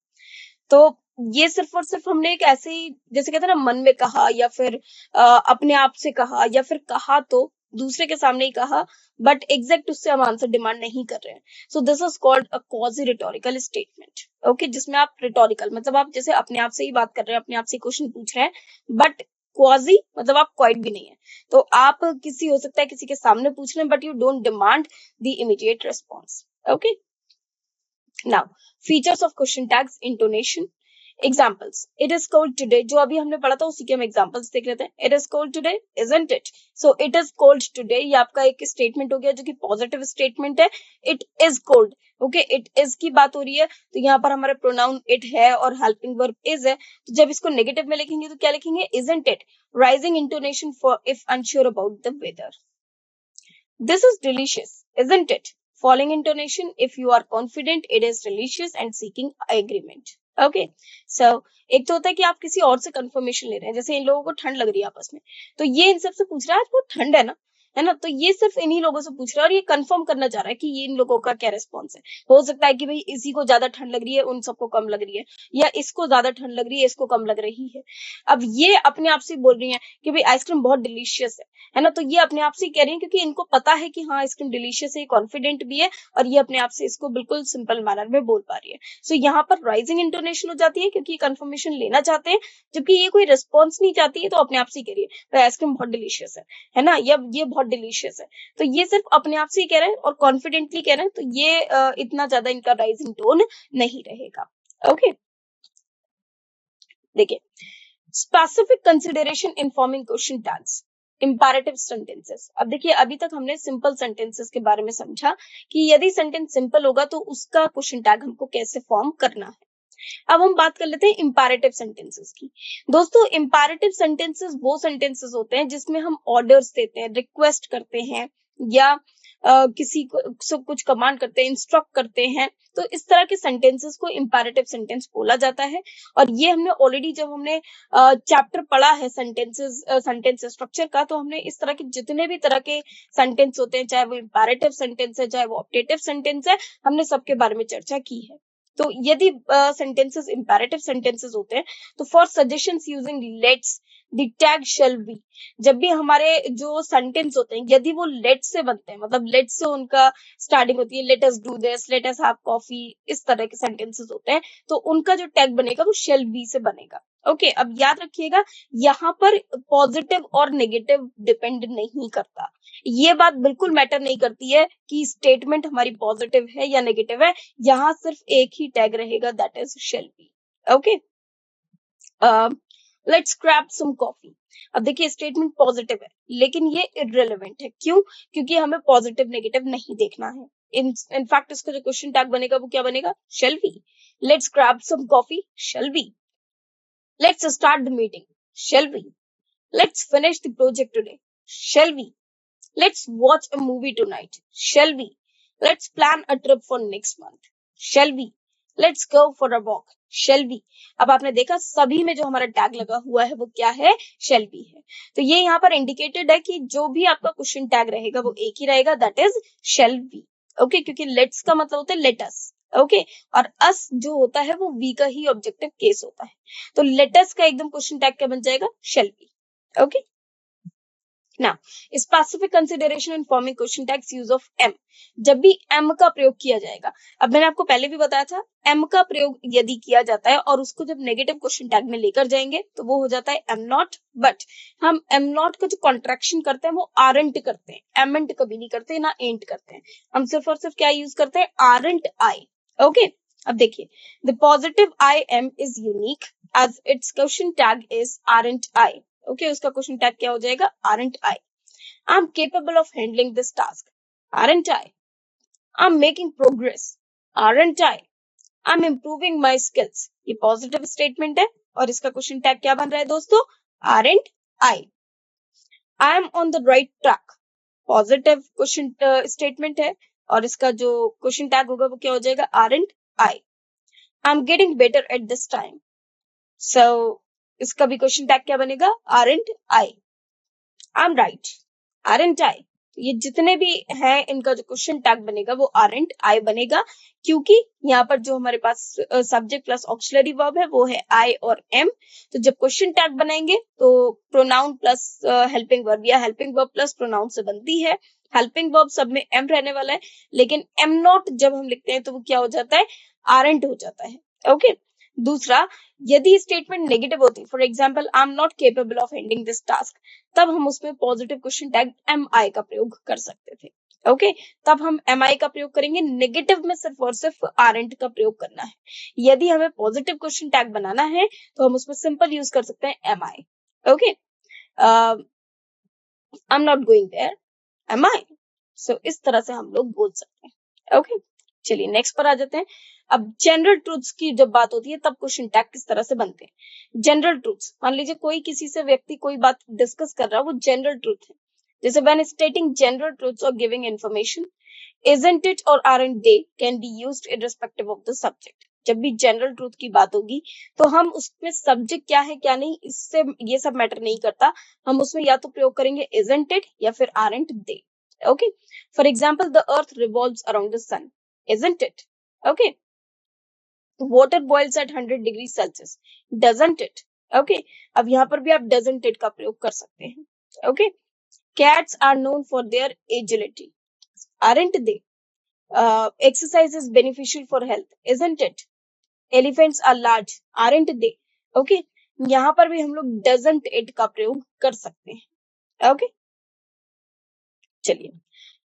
तो ये सिर्फ और सिर्फ हमने एक ऐसे ही जैसे कहते हैं ना मन में कहा या फिर अपने आप से कहा या फिर कहा तो दूसरे के सामने ही कहा, बट एग्जैक्ट उससे हम आंसर डिमांड नहीं कर रहे हैं. So this is called a quasi rhetorical statement. Okay, जिसमें आप रिटोरिकल मतलब आप जैसे अपने आप से ही बात कर रहे हैं, अपने आप से क्वेश्चन पूछ रहे हैं, बट क्वाजी मतलब आप क्वाइट भी नहीं है, तो आप किसी हो सकता है किसी के सामने पूछ रहे हैं, but you don't demand the immediate response. Okay, now features of question tags. Intonation. Examples. It is cold today, जो अभी हमने पढ़ा था उसी के हम एग्जाम्पल्स देख लेते हैं. It is cold today, isn't it? So it is cold today ये आपका एक स्टेटमेंट हो गया जो कि पॉजिटिव स्टेटमेंट है. It is cold, okay, it is की बात हो रही है, तो यहाँ पर हमारे प्रोनाउन इट है और हेल्पिंग वर्ब इज है. तो जब इसको नेगेटिव में लिखेंगे तो क्या लिखेंगे? Isn't it? Rising intonation for if unsure about the weather. This is delicious, isn't it? Falling intonation if you are confident it is delicious and seeking agreement. Okay, so एक तो होता है कि आप किसी और से कंफर्मेशन ले रहे हैं, जैसे इन लोगों को ठंड लग रही है आपस में, तो ये इन सबसे पूछ रहा है आज बहुत ठंड है ना, तो ये सिर्फ इन्हीं लोगों से पूछ रहा है और ये कंफर्म करना चाह रहा है कि ये इन लोगों का क्या रिस्पॉन्स है. हो सकता है कि भाई इसी को ज्यादा ठंड लग रही है, उन सबको कम लग रही है, या इसको ज्यादा ठंड लग रही है, इसको कम लग रही है. अब ये अपने आप से बोल रही है कि भाई आइसक्रीम बहुत डिलीशियस है ना, तो ये अपने आप से कह रही है क्योंकि इनको पता है कि हाँ आइसक्रीम डिलीशियस है, कॉन्फिडेंट भी है, और ये अपने आप से इसको बिल्कुल सिंपल मैनर में बोल पा रही है. सो यहाँ पर राइजिंग इंटोनेशन हो जाती है क्योंकि कंफर्मेशन लेना चाहते हैं, जबकि ये कोई रिस्पॉन्स नहीं चाहती है, तो अपने आप से कह रही है आइसक्रीम बहुत डिलीशियस है ना, या ये बहुत डिलीशियस है, तो ये सिर्फ अपने आप से ही कह रहे हैं और कॉन्फिडेंटली कह रहे हैं, तो ये इतना ज्यादा इनका राइजिंग टोन नहीं रहेगा. ओके, देखिए, specific consideration in forming question tags. Imperative sentences. अब देखिए, अभी तक हमने सिंपल सेंटेंसेस के बारे में समझा कि यदि सेंटेंस सिंपल होगा तो उसका क्वेश्चन टैग हमको कैसे फॉर्म करना है. अब हम बात कर लेते हैं इंपैरेटिव सेंटेंसेस की. दोस्तों, इंपैरेटिव सेंटेंसेस वो सेंटेंसेस होते हैं जिसमें हम ऑर्डर्स देते हैं, रिक्वेस्ट करते हैं, या किसी को सब कुछ कमांड करते हैं, इंस्ट्रक्ट करते हैं, तो इस तरह के सेंटेंसेस को इंपैरेटिव सेंटेंस बोला जाता है. और ये हमने ऑलरेडी जब हमने चैप्टर पढ़ा है सेंटेंस स्ट्रक्चर का, तो हमने इस तरह के जितने भी तरह के सेंटेंस होते हैं, चाहे वो इंपैरेटिव सेंटेंस है, चाहे वो ऑप्टेटिव सेंटेंस है, हमने सबके बारे में चर्चा की है. तो यदि सेंटेंसेस इंपैरेटिव सेंटेंसेस होते हैं, तो for suggestions using let's the tag shall be. जब भी हमारे जो सेंटेंस होते हैं यदि वो लेट से बनते हैं, मतलब लेट से उनका स्टार्टिंग होती है, let us do this, let us have coffee, इस तरह के सेंटेंसेस होते हैं, तो उनका जो टैग बनेगा वो शैल बी से बनेगा. ओके, अब याद रखिएगा यहाँ पर पॉजिटिव और नेगेटिव डिपेंड नहीं करता. ये बात बिल्कुल मैटर नहीं करती है कि स्टेटमेंट हमारी पॉजिटिव है या नेगेटिव है, यहाँ सिर्फ एक ही टैग रहेगा, that is shall be. Okay, let's grab some coffee. अब देखिए, स्टेटमेंट पॉजिटिव है लेकिन ये इररिलेवेंट है. क्यों? क्योंकि हमें पॉजिटिव नेगेटिव नहीं देखना है. इनफैक्ट इसका जो क्वेश्चन टैग बनेगा वो क्या बनेगा? Shall be. Let's grab some coffee, shall be. Let's start the meeting, shall be. Let's finish the project today, shall be. Let's watch a movie tonight, shall we? Let's plan a trip for next month, shall we? Let's go for a walk, shall we? अब आपने देखा सभी में जो हमारा tag लगा हुआ है वो क्या है? shall be है. तो ये यहाँ पर इंडिकेटेड है कि जो भी आपका क्वेश्चन टैग रहेगा वो एक ही रहेगा, that is shall be. Okay, क्योंकि लेट्स का मतलब होता है लेट अस. ओके, और अस जो होता है वो वी का ही ऑब्जेक्टिव केस होता है, तो लेट अस का एकदम क्वेश्चन टैग क्या बन जाएगा? shall be. Okay, Now, specific consideration in forming question tags use of M. जब भी M का प्रयोग किया जाएगा, अब मैंने आपको पहले भी बताया था, M का प्रयोग यदि किया जाता है और उसको जब नेगेटिव क्वेश्चन टैग में लेकर जाएंगे तो वो हो जाता है M not. बट हम M not का जो कॉन्ट्रैक्शन करते हैं वो aren't करते हैं, amn't कभी नहीं करते, ना ain't करते हैं. हम सिर्फ और सिर्फ क्या यूज करते हैं? aren't I. ओके, अब देखिए, the positive I am is unique. as its question tag is aren't I. Okay, उसका question tag क्या हो जाएगा? aren't I. I'm capable of handling this task. aren't I. I'm making progress. aren't I. I'm improving my skills. ये positive statement है और इसका question tag क्या बन रहा है दोस्तों? aren't I. I am on the right track. Positive question statement है और इसका जो क्वेश्चन टैग होगा वो क्या हो जाएगा? aren't I. I'm getting better at this time. So इसका भी क्वेश्चन टैग क्या बनेगा? aren't I. I'm right. aren't I. ये जितने भी हैं इनका जो क्वेश्चन टैग बनेगा वो aren't I बनेगा, क्योंकि यहाँ पर जो हमारे पास सब्जेक्ट प्लस ऑक्सिलरी वर्ब है वो है I और am. तो जब क्वेश्चन टैग बनाएंगे तो प्रोनाउन प्लस हेल्पिंग वर्ब या हेल्पिंग वर्ब प्लस प्रोनाउन से बनती है. हेल्पिंग वर्ब सब में am रहने वाला है, लेकिन am not जब हम लिखते हैं तो वो क्या हो जाता है? aren't हो जाता है. ओके. दूसरा, यदि स्टेटमेंट नेगेटिव होती, for example I am not capable of handling this task, तब हम उसमें पॉजिटिव क्वेश्चन टैग एम आई का प्रयोग कर सकते थे. ओके, तब हम एम आई का प्रयोग करेंगे. नेगेटिव में सिर्फ और सिर्फ आरएंट का प्रयोग करना है. यदि हमें पॉजिटिव क्वेश्चन टैग बनाना है तो हम उसमें सिंपल यूज कर सकते हैं am I. Okay, I am not going there, am I. So इस तरह से हम लोग बोल सकते हैं. ओके, चलिए नेक्स्ट पर आ जाते हैं. अब जनरल ट्रूथ्स की जब बात होती है तब क्वेश्चन टैग किस तरह से बनते हैं. जनरल ट्रूथ्स, मान लीजिए कोई किसी से व्यक्ति कोई बात डिस्कस कर रहा है, वो जनरल ट्रूथ है. जैसे व्हेन स्टेटिंग जनरल ट्रूथ्स और गिविंग इंफॉर्मेशन, isn't it और aren't they can be used irrespective of the subject. जब भी जनरल ट्रूथ की बात होगी तो हम उसमें सब्जेक्ट क्या है क्या नहीं, इससे ये सब मैटर नहीं करता. हम उसमें या तो प्रयोग करेंगे isn't it या फिर aren't they. Okay, for example, the earth revolves around the sun, isn't it? Okay, water boils at 100 degrees Celsius, doesn't it? Okay, अब यहाँ पर भी आप doesn't it का प्रयोग कर सकते हैं. Okay, cats are known for their agility, aren't they? Exercise is beneficial for health, isn't it? Elephants are large, aren't they? Okay, यहाँ पर भी हम लोग doesn't it का प्रयोग कर सकते हैं. Okay, चलिए,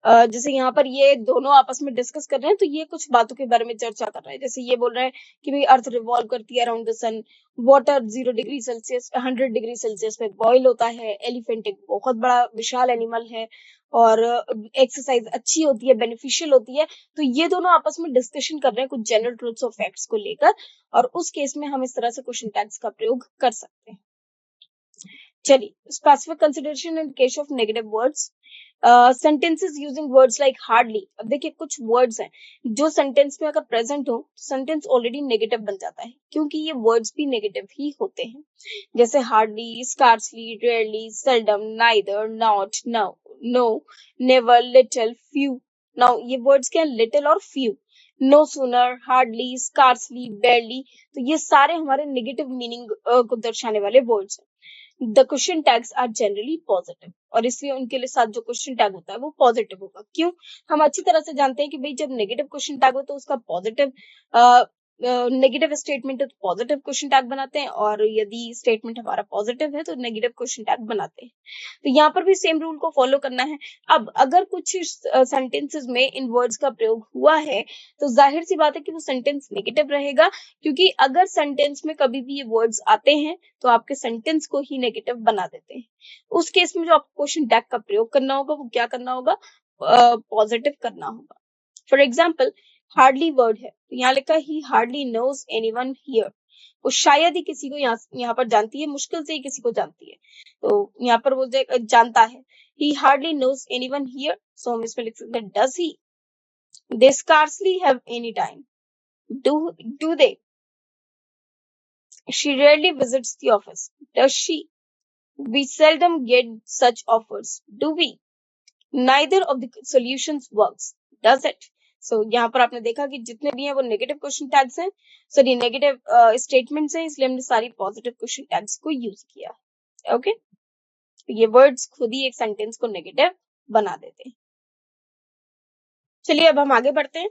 जैसे यहाँ पर ये दोनों आपस में डिस्कस कर रहे हैं तो ये कुछ बातों के बारे में चर्चा कर रहा है. जैसे ये बोल रहा है कि भाई अर्थ रिवॉल्व करती है around the sun, water 0 degree Celsius 100 degree Celsius में बॉईल होता है, एलिफेंट एक बहुत बड़ा विशाल एनिमल है और एक्सरसाइज अच्छी होती है, बेनिफिशियल होती है. तो ये दोनों आपस में डिस्कशन कर रहे हैं कुछ जनरल ट्रूथ्स और फैक्ट्स को लेकर, और उस केस में हम इस तरह से क्वेश्चन टैग्स का प्रयोग कर सकते हैं. चलिए, specific consideration in case of negative words. Sentences using words like hardly. अब देखिए कुछ वर्ड्स हैं जो सेंटेंस में अगर प्रेजेंट हो तो सेंटेंस ऑलरेडी नेगेटिव बन जाता है, क्योंकि ये वर्ड्स भी नेगेटिव ही होते हैं. जैसे hardly, scarcely, rarely, seldom, neither, not, no, no, never, little, few. Now ये वर्ड्स क्या है? लिटिल और few. No sooner, hardly, scarcely, barely, तो ये सारे हमारे नेगेटिव मीनिंग को दर्शाने वाले वर्ड्स हैं. The question tags are generally positive, और इसलिए उनके लिए साथ जो क्वेश्चन टैग होता है वो पॉजिटिव होगा. क्यों? हम अच्छी तरह से जानते हैं कि भाई जब नेगेटिव क्वेश्चन टैग हो तो उसका पॉजिटिव नेगेटिव स्टेटमेंट है तो पॉजिटिव क्वेश्चन टैग बनाते हैं, और यदि स्टेटमेंट हमारा पॉजिटिव है तो नेगेटिव क्वेश्चन टैग बनाते हैं. तो यहाँ पर भी सेम रूल को फॉलो करना है. अब अगर कुछ सेंटेंसेस में इन वर्ड्स का प्रयोग हुआ है तो जाहिर सी बात है कि वो सेंटेंस नेगेटिव रहेगा, क्योंकि अगर सेंटेंस में कभी भी ये वर्ड्स आते हैं तो आपके सेंटेंस को ही नेगेटिव बना देते हैं. उस केस में जो आपको क्वेश्चन टैग का प्रयोग करना होगा वो क्या करना होगा? पॉजिटिव करना होगा. फॉर एग्जाम्पल, हार्डली वर्ड है तो यहाँ लिखा है he hardly knows anyone here. वो शायद ही किसी को यहाँ पर जानती है, मुश्किल से ही किसी को जानती है. तो यहाँ पर वो जानता है. He hardly knows anyone here, so हम इसमें लिख सकते हैं does he. They scarcely have any time, do they. She rarely visits the office, does she? We seldom get such offers, do we? Neither of the solutions works, does it? So यहाँ पर आपने देखा कि जितने भी हैं वो negative question tags हैं, सॉरी नेगेटिव स्टेटमेंट्स हैं, इसलिए हमने सारी पॉजिटिव क्वेश्चन टैग्स को यूज किया. ओके, ये वर्ड्स खुद ही एक सेंटेंस को नेगेटिव बना देते हैं. चलिए अब हम आगे बढ़ते हैं.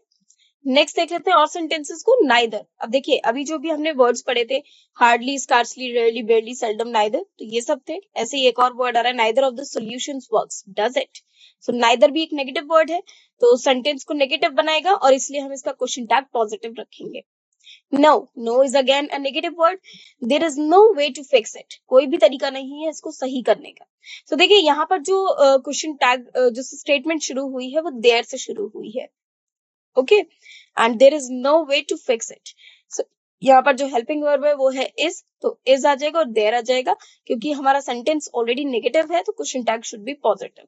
नेक्स्ट देख लेते हैं और सेंटेंसेस को. नाइदर. अब देखिए अभी जो भी हमने वर्ड्स पढ़े थे, hardly, scarcely, rarely, बेयरली, seldom, neither, तो ये सब थे. ऐसे ही एक और वर्ड आ रहा है, neither of the solutions works, does it. So neither भी एक नेगेटिव वर्ड है तो सेंटेंस को नेगेटिव बनाएगा और इसलिए हम इसका क्वेश्चन टैग पॉजिटिव रखेंगे. No is again a negative word. There is no way to fix it. कोई भी तरीका नहीं है इसको सही करने का. तो देखिए यहाँ पर जो क्वेश्चन टैग जो स्टेटमेंट शुरू हुई है वो देयर से शुरू हुई है. Okay, and there is no way to fix it. So यहाँ पर जो हेल्पिंग वर्ब है वो है इज, तो इज आ जाएगा और देयर आ जाएगा. क्योंकि हमारा सेंटेंस ऑलरेडी नेगेटिव है तो question tag should be positive.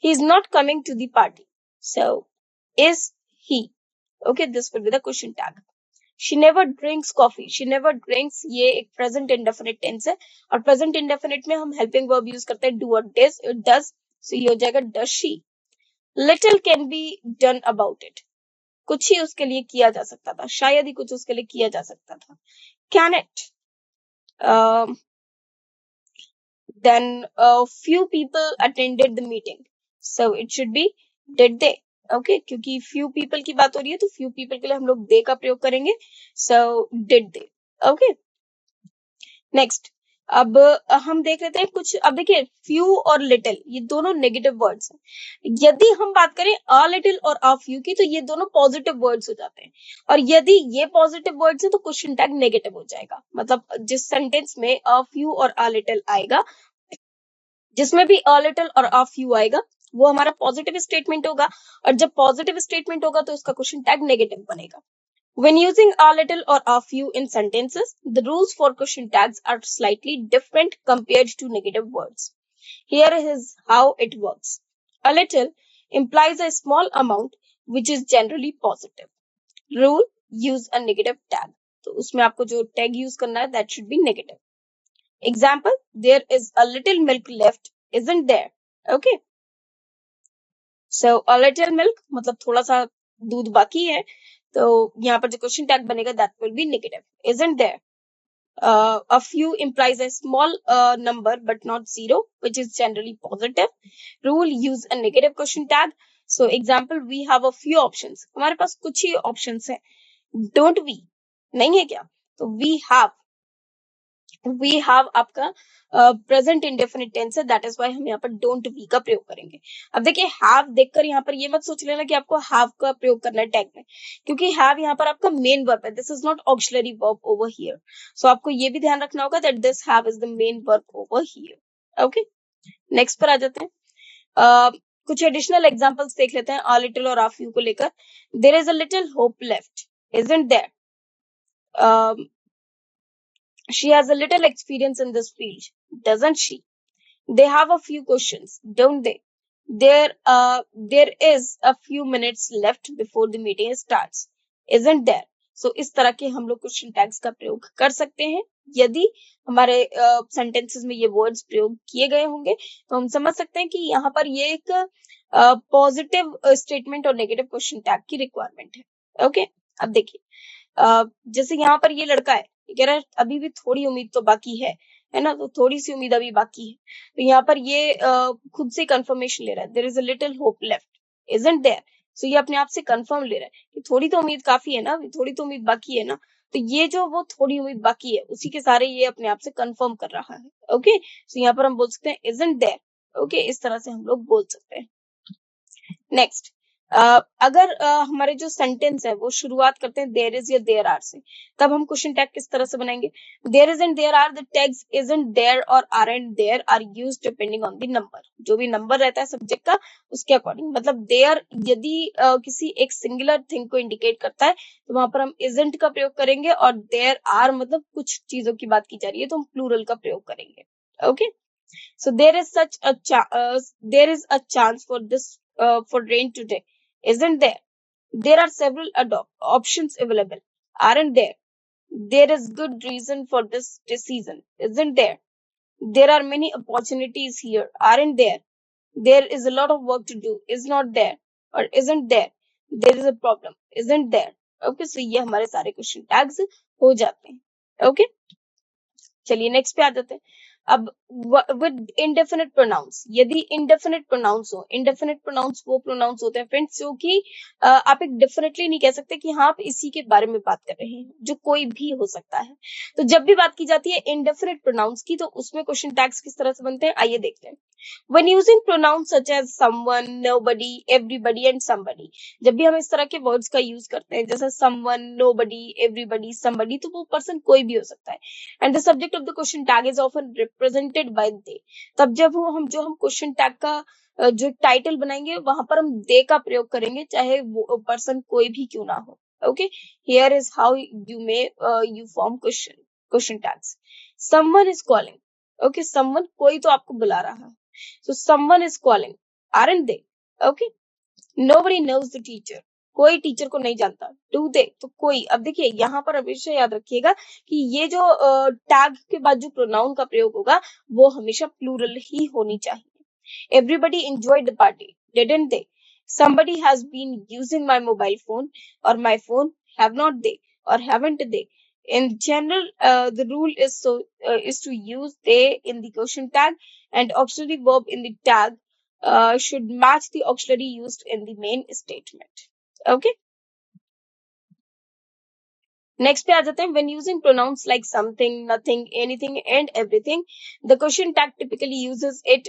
He is not coming to the party, so is he. Okay, this will be the question tag. She never drinks coffee. She never drinks ये एक present indefinite tense है और present indefinite में हम helping verb use करते हैं do or does. So ये हो जाएगा does she. Little can be done about it. कुछ ही उसके लिए किया जा सकता था, शायद ही कुछ उसके लिए किया जा सकता था. Can it? Then few people attended the meeting. So it should be did they. Okay, क्योंकि few people की बात हो रही है तो few people के लिए हम लोग they का प्रयोग करेंगे. So did they. Okay, next. अब हम देख लेते हैं कुछ. अब देखिए few और little ये दोनों नेगेटिव वर्ड्स हैं. यदि हम बात करें a little और a few की तो ये दोनों पॉजिटिव वर्ड्स हो जाते हैं. और यदि ये पॉजिटिव वर्ड्स हैं तो क्वेश्चन टैग नेगेटिव हो जाएगा. मतलब जिस सेंटेंस में a few और a little आएगा, जिसमें भी a little और a few आएगा वो हमारा पॉजिटिव स्टेटमेंट होगा. और जब पॉजिटिव स्टेटमेंट होगा तो इसका क्वेश्चन टैग नेगेटिव बनेगा. When using a little or a few in sentences, the rules for question tags are slightly different compared to negative words. Here is how it works. A little implies a small amount which is generally positive. Rule: use a negative tag. तो उसमें आपको जो tag use करना है that should be negative. Example: there is a little milk left, isn't there? Okay. So a little milk मतलब थोड़ा सा दूध बाकी है. तो यहाँ पर जो क्वेश्चन टैग बनेगा that will B negative. Isn't there? A few implies a small number but not zero, which is generally positive. Rule: use a negative question tag. So example, we have a few options. हमारे पास कुछ ही options हैं. Don't we? नहीं है क्या? तो we have आपका present indefinite tense है, that is why हम यहाँ पर डोंट वी का प्रयोग करेंगे. अब देखिए हैव देखकर यहाँ पर ये मत सोच लेना कि आपको हैव का प्रयोग करना है टैग में, क्योंकि हैव यहाँ पर आपका मेन वर्ब है. This is not auxiliary verb over here. So आपको ये भी ध्यान रखना होगा that this have is the main verb over here. Okay, next पर आ जाते हैं. कुछ एडिशनल एग्जांपल्स देख लेते हैं a little और a few को लेकर. There is a little hope left, isn't there? She has a little experience in this field, doesn't she? They have a few questions, don't they? There is a few minutes left before the meeting starts, isn't there? So इस तरह के हम लोग question tags का प्रयोग कर सकते हैं. यदि हमारे सेंटेंसेस में ये वर्ड्स प्रयोग किए गए होंगे तो हम समझ सकते हैं कि यहाँ पर ये एक पॉजिटिव स्टेटमेंट और नेगेटिव क्वेश्चन टैग की रिक्वायरमेंट है. ओके, अब देखिए जैसे यहाँ पर ये लड़का है, कह रहा है अभी भी थोड़ी उम्मीद तो बाकी है ना, तो थोड़ी सी उम्मीद अभी बाकी है. तो यहाँ पर ये खुद से कंफर्मेशन ले रहा है. There is a little hope left, isn't there? So ये अपने आप से कंफर्म ले रहा है कि थोड़ी तो उम्मीद काफी है ना, थोड़ी तो उम्मीद बाकी है ना. तो ये जो वो थोड़ी उम्मीद बाकी है उसी के सारे ये अपने आप से कंफर्म कर रहा है. ओके, सो यहाँ पर हम बोल सकते हैं इजंट देयर. ओके, इस तरह से हम लोग बोल सकते हैं. नेक्स्ट, अगर हमारे जो सेंटेंस है वो शुरुआत करते हैं देयर इज या देयर आर से, तब हम क्वेश्चन टैग किस तरह से बनाएंगे? There is and there are, the tags isn't there और are and there are used depending on the number. जो भी नंबर रहता है सब्जेक्ट का उसके अकॉर्डिंग. मतलब देयर यदि किसी एक सिंगुलर थिंग को इंडिकेट करता है तो वहां पर हम इजंट का प्रयोग करेंगे, और देयर आर मतलब कुछ चीजों की बात की जा रही है तो हम प्लूरल का प्रयोग करेंगे. Okay, so there is a chance for this for rain today, isn't there? There are several options available, aren't there? There is good reason for this decision, isn't there? There are many opportunities here, aren't there? There is a lot of work to do, is not there? Or isn't there? There is a problem, isn't there? Okay, so ये हमारे सारे question tags हो जाते हैं. Okay, चलिए next पे आ जाते हैं. अब विद इंडेफिनिट प्रोनाउंस, यदि इंडेफिनिट प्रोनाउंस हो, इंडेफिनिट प्रोनाउंस वो प्रोनाउंस होते हैं फ्रेंड्स जो कि आप एक डेफिनेटली नहीं कह सकते कि हाँ आप इसी के बारे में बात कर रहे हैं, जो कोई भी हो सकता है। तो जब भी बात की जाती है इंडेफिनिट प्रोनाउंस की, तो उसमें क्वेश्चन टैग्स किस तरह से बनते हैं आइए देखते हैं। When using pronouns such as someone, nobody, everybody and somebody, जब भी हम इस तरह के वर्ड्स का यूज करते हैं जैसे someone, nobody, everybody, somebody, तो वो पर्सन कोई भी हो सकता है। And the subject of the question tag is often represented by they, तब जब हम क्वेश्चन टैग का जो टाइटल बनाएंगे वहां पर हम दे का प्रयोग करेंगे, चाहे वो पर्सन कोई भी क्यों ना हो। Okay, here is how you may you form question tags. Someone is calling, okay, someone कोई तो आपको बुला रहा है, so someone is calling, aren't they? Okay, nobody knows the teacher, कोई टीचर को नहीं जानता। do they, तो कोई। अब देखिए यहाँ पर हमेशा याद रखिएगा कि ये जो टैग के बाद जो प्रोनाउन का प्रयोग होगा वो हमेशा प्लूरल ही होनी चाहिए। everybody enjoyed the party, didn't they? somebody has been using my mobile phone or my phone, have not they or haven't they? In general, the rule is to use they in the question tag, and auxiliary verb in the tag should match the auxiliary used in the main statement. Okay. Next पे आ जाते हैं। When using pronouns like something, nothing, anything, and everything, the question tag typically uses it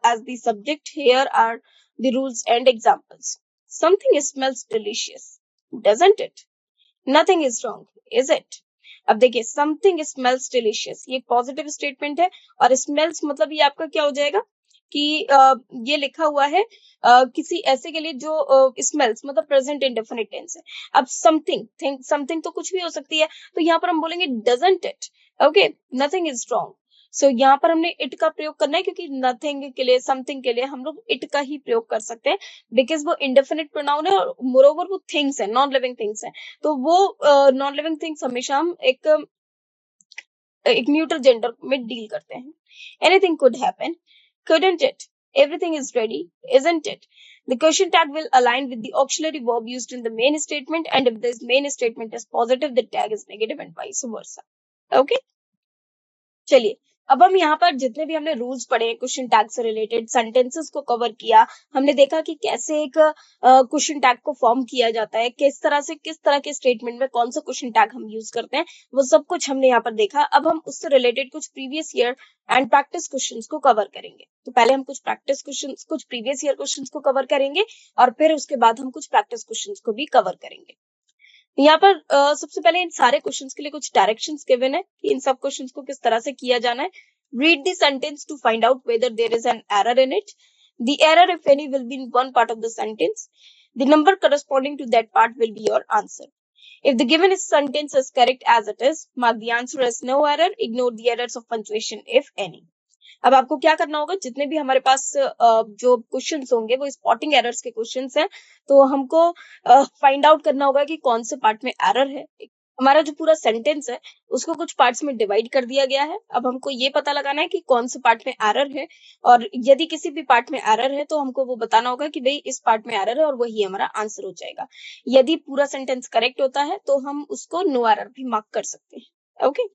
as the subject. Here are the rules and examples. Something smells delicious, doesn't it? Nothing is wrong, is it? अब देखिए something smells delicious, ये positive statement है और smells मतलब ये आपका क्या हो जाएगा कि ये लिखा हुआ है किसी ऐसे के लिए जो स्मेल्स मतलब प्रेजेंट इंडेफिनिट टेंस है। अब समथिंग तो कुछ भी हो सकती है, तो यहाँ पर हम बोलेंगे doesn't it. Okay, nothing is wrong. So यहाँ पर हमने इट का प्रयोग करना है क्योंकि नथिंग के लिए, समथिंग के लिए हम लोग इट का ही प्रयोग कर सकते हैं, बिकॉज वो इंडेफिनिट प्रोनाउन है और मोरोवर वो थिंग्स है, नॉन लिविंग थिंग्स है। तो वो नॉन लिविंग थिंग्स हमेशा हम एक न्यूट्रल जेंडर में डील करते हैं। Anything could happen, couldn't it? Everything is ready, isn't it? The question tag will align with the auxiliary verb used in the main statement, and if this main statement is positive, the tag is negative and vice versa. Okay? चलिए, अब हम यहाँ पर जितने भी हमने rules पढ़े question tag से रिलेटेड, सेंटेंसेस को कवर किया, हमने देखा कि कैसे एक क्वेश्चन टैग को फॉर्म किया जाता है, किस तरह के स्टेटमेंट में कौन सा क्वेश्चन टैग हम यूज करते हैं, वो सब कुछ हमने यहाँ पर देखा। अब हम उससे रिलेटेड कुछ previous year and practice questions को कवर करेंगे। तो पहले हम कुछ प्रैक्टिस क्वेश्चंस, कुछ प्रीवियस ईयर क्वेश्चंस को कवर करेंगे और फिर उसके बाद हम कुछ प्रैक्टिस क्वेश्चंस को भी कवर करेंगे। यहाँ पर सबसे पहले इन सारे क्वेश्चंस के लिए कुछ डायरेक्शंस गिवन है कि इन सब क्वेश्चंस को किस तरह से किया जाना है। Read the sentence to find out whether there is an error in it. The error if any will be in one part of the sentence. The number corresponding to that part will be your answer. If the given sentence is correct as it is, mark the answer as no error. Ignore the errors of punctuation if any. अब आपको क्या करना होगा, जितने भी हमारे पास जो questions होंगे वो स्पॉटिंग एरर्स के क्वेश्चंस हैं, तो हमको फाइंड आउट करना होगा कि कौन से पार्ट में एरर है। हमारा जो पूरा सेंटेंस है उसको कुछ पार्ट्स में डिवाइड कर दिया गया है। अब हमको ये पता लगाना है कि कौन से पार्ट में एरर है, और यदि किसी भी पार्ट में एरर है तो हमको वो बताना होगा कि भाई इस पार्ट में एरर है, और वही हमारा आंसर हो जाएगा। यदि पूरा सेंटेंस करेक्ट होता है तो हम उसको नो एरर भी मार्क कर सकते हैं। ओके,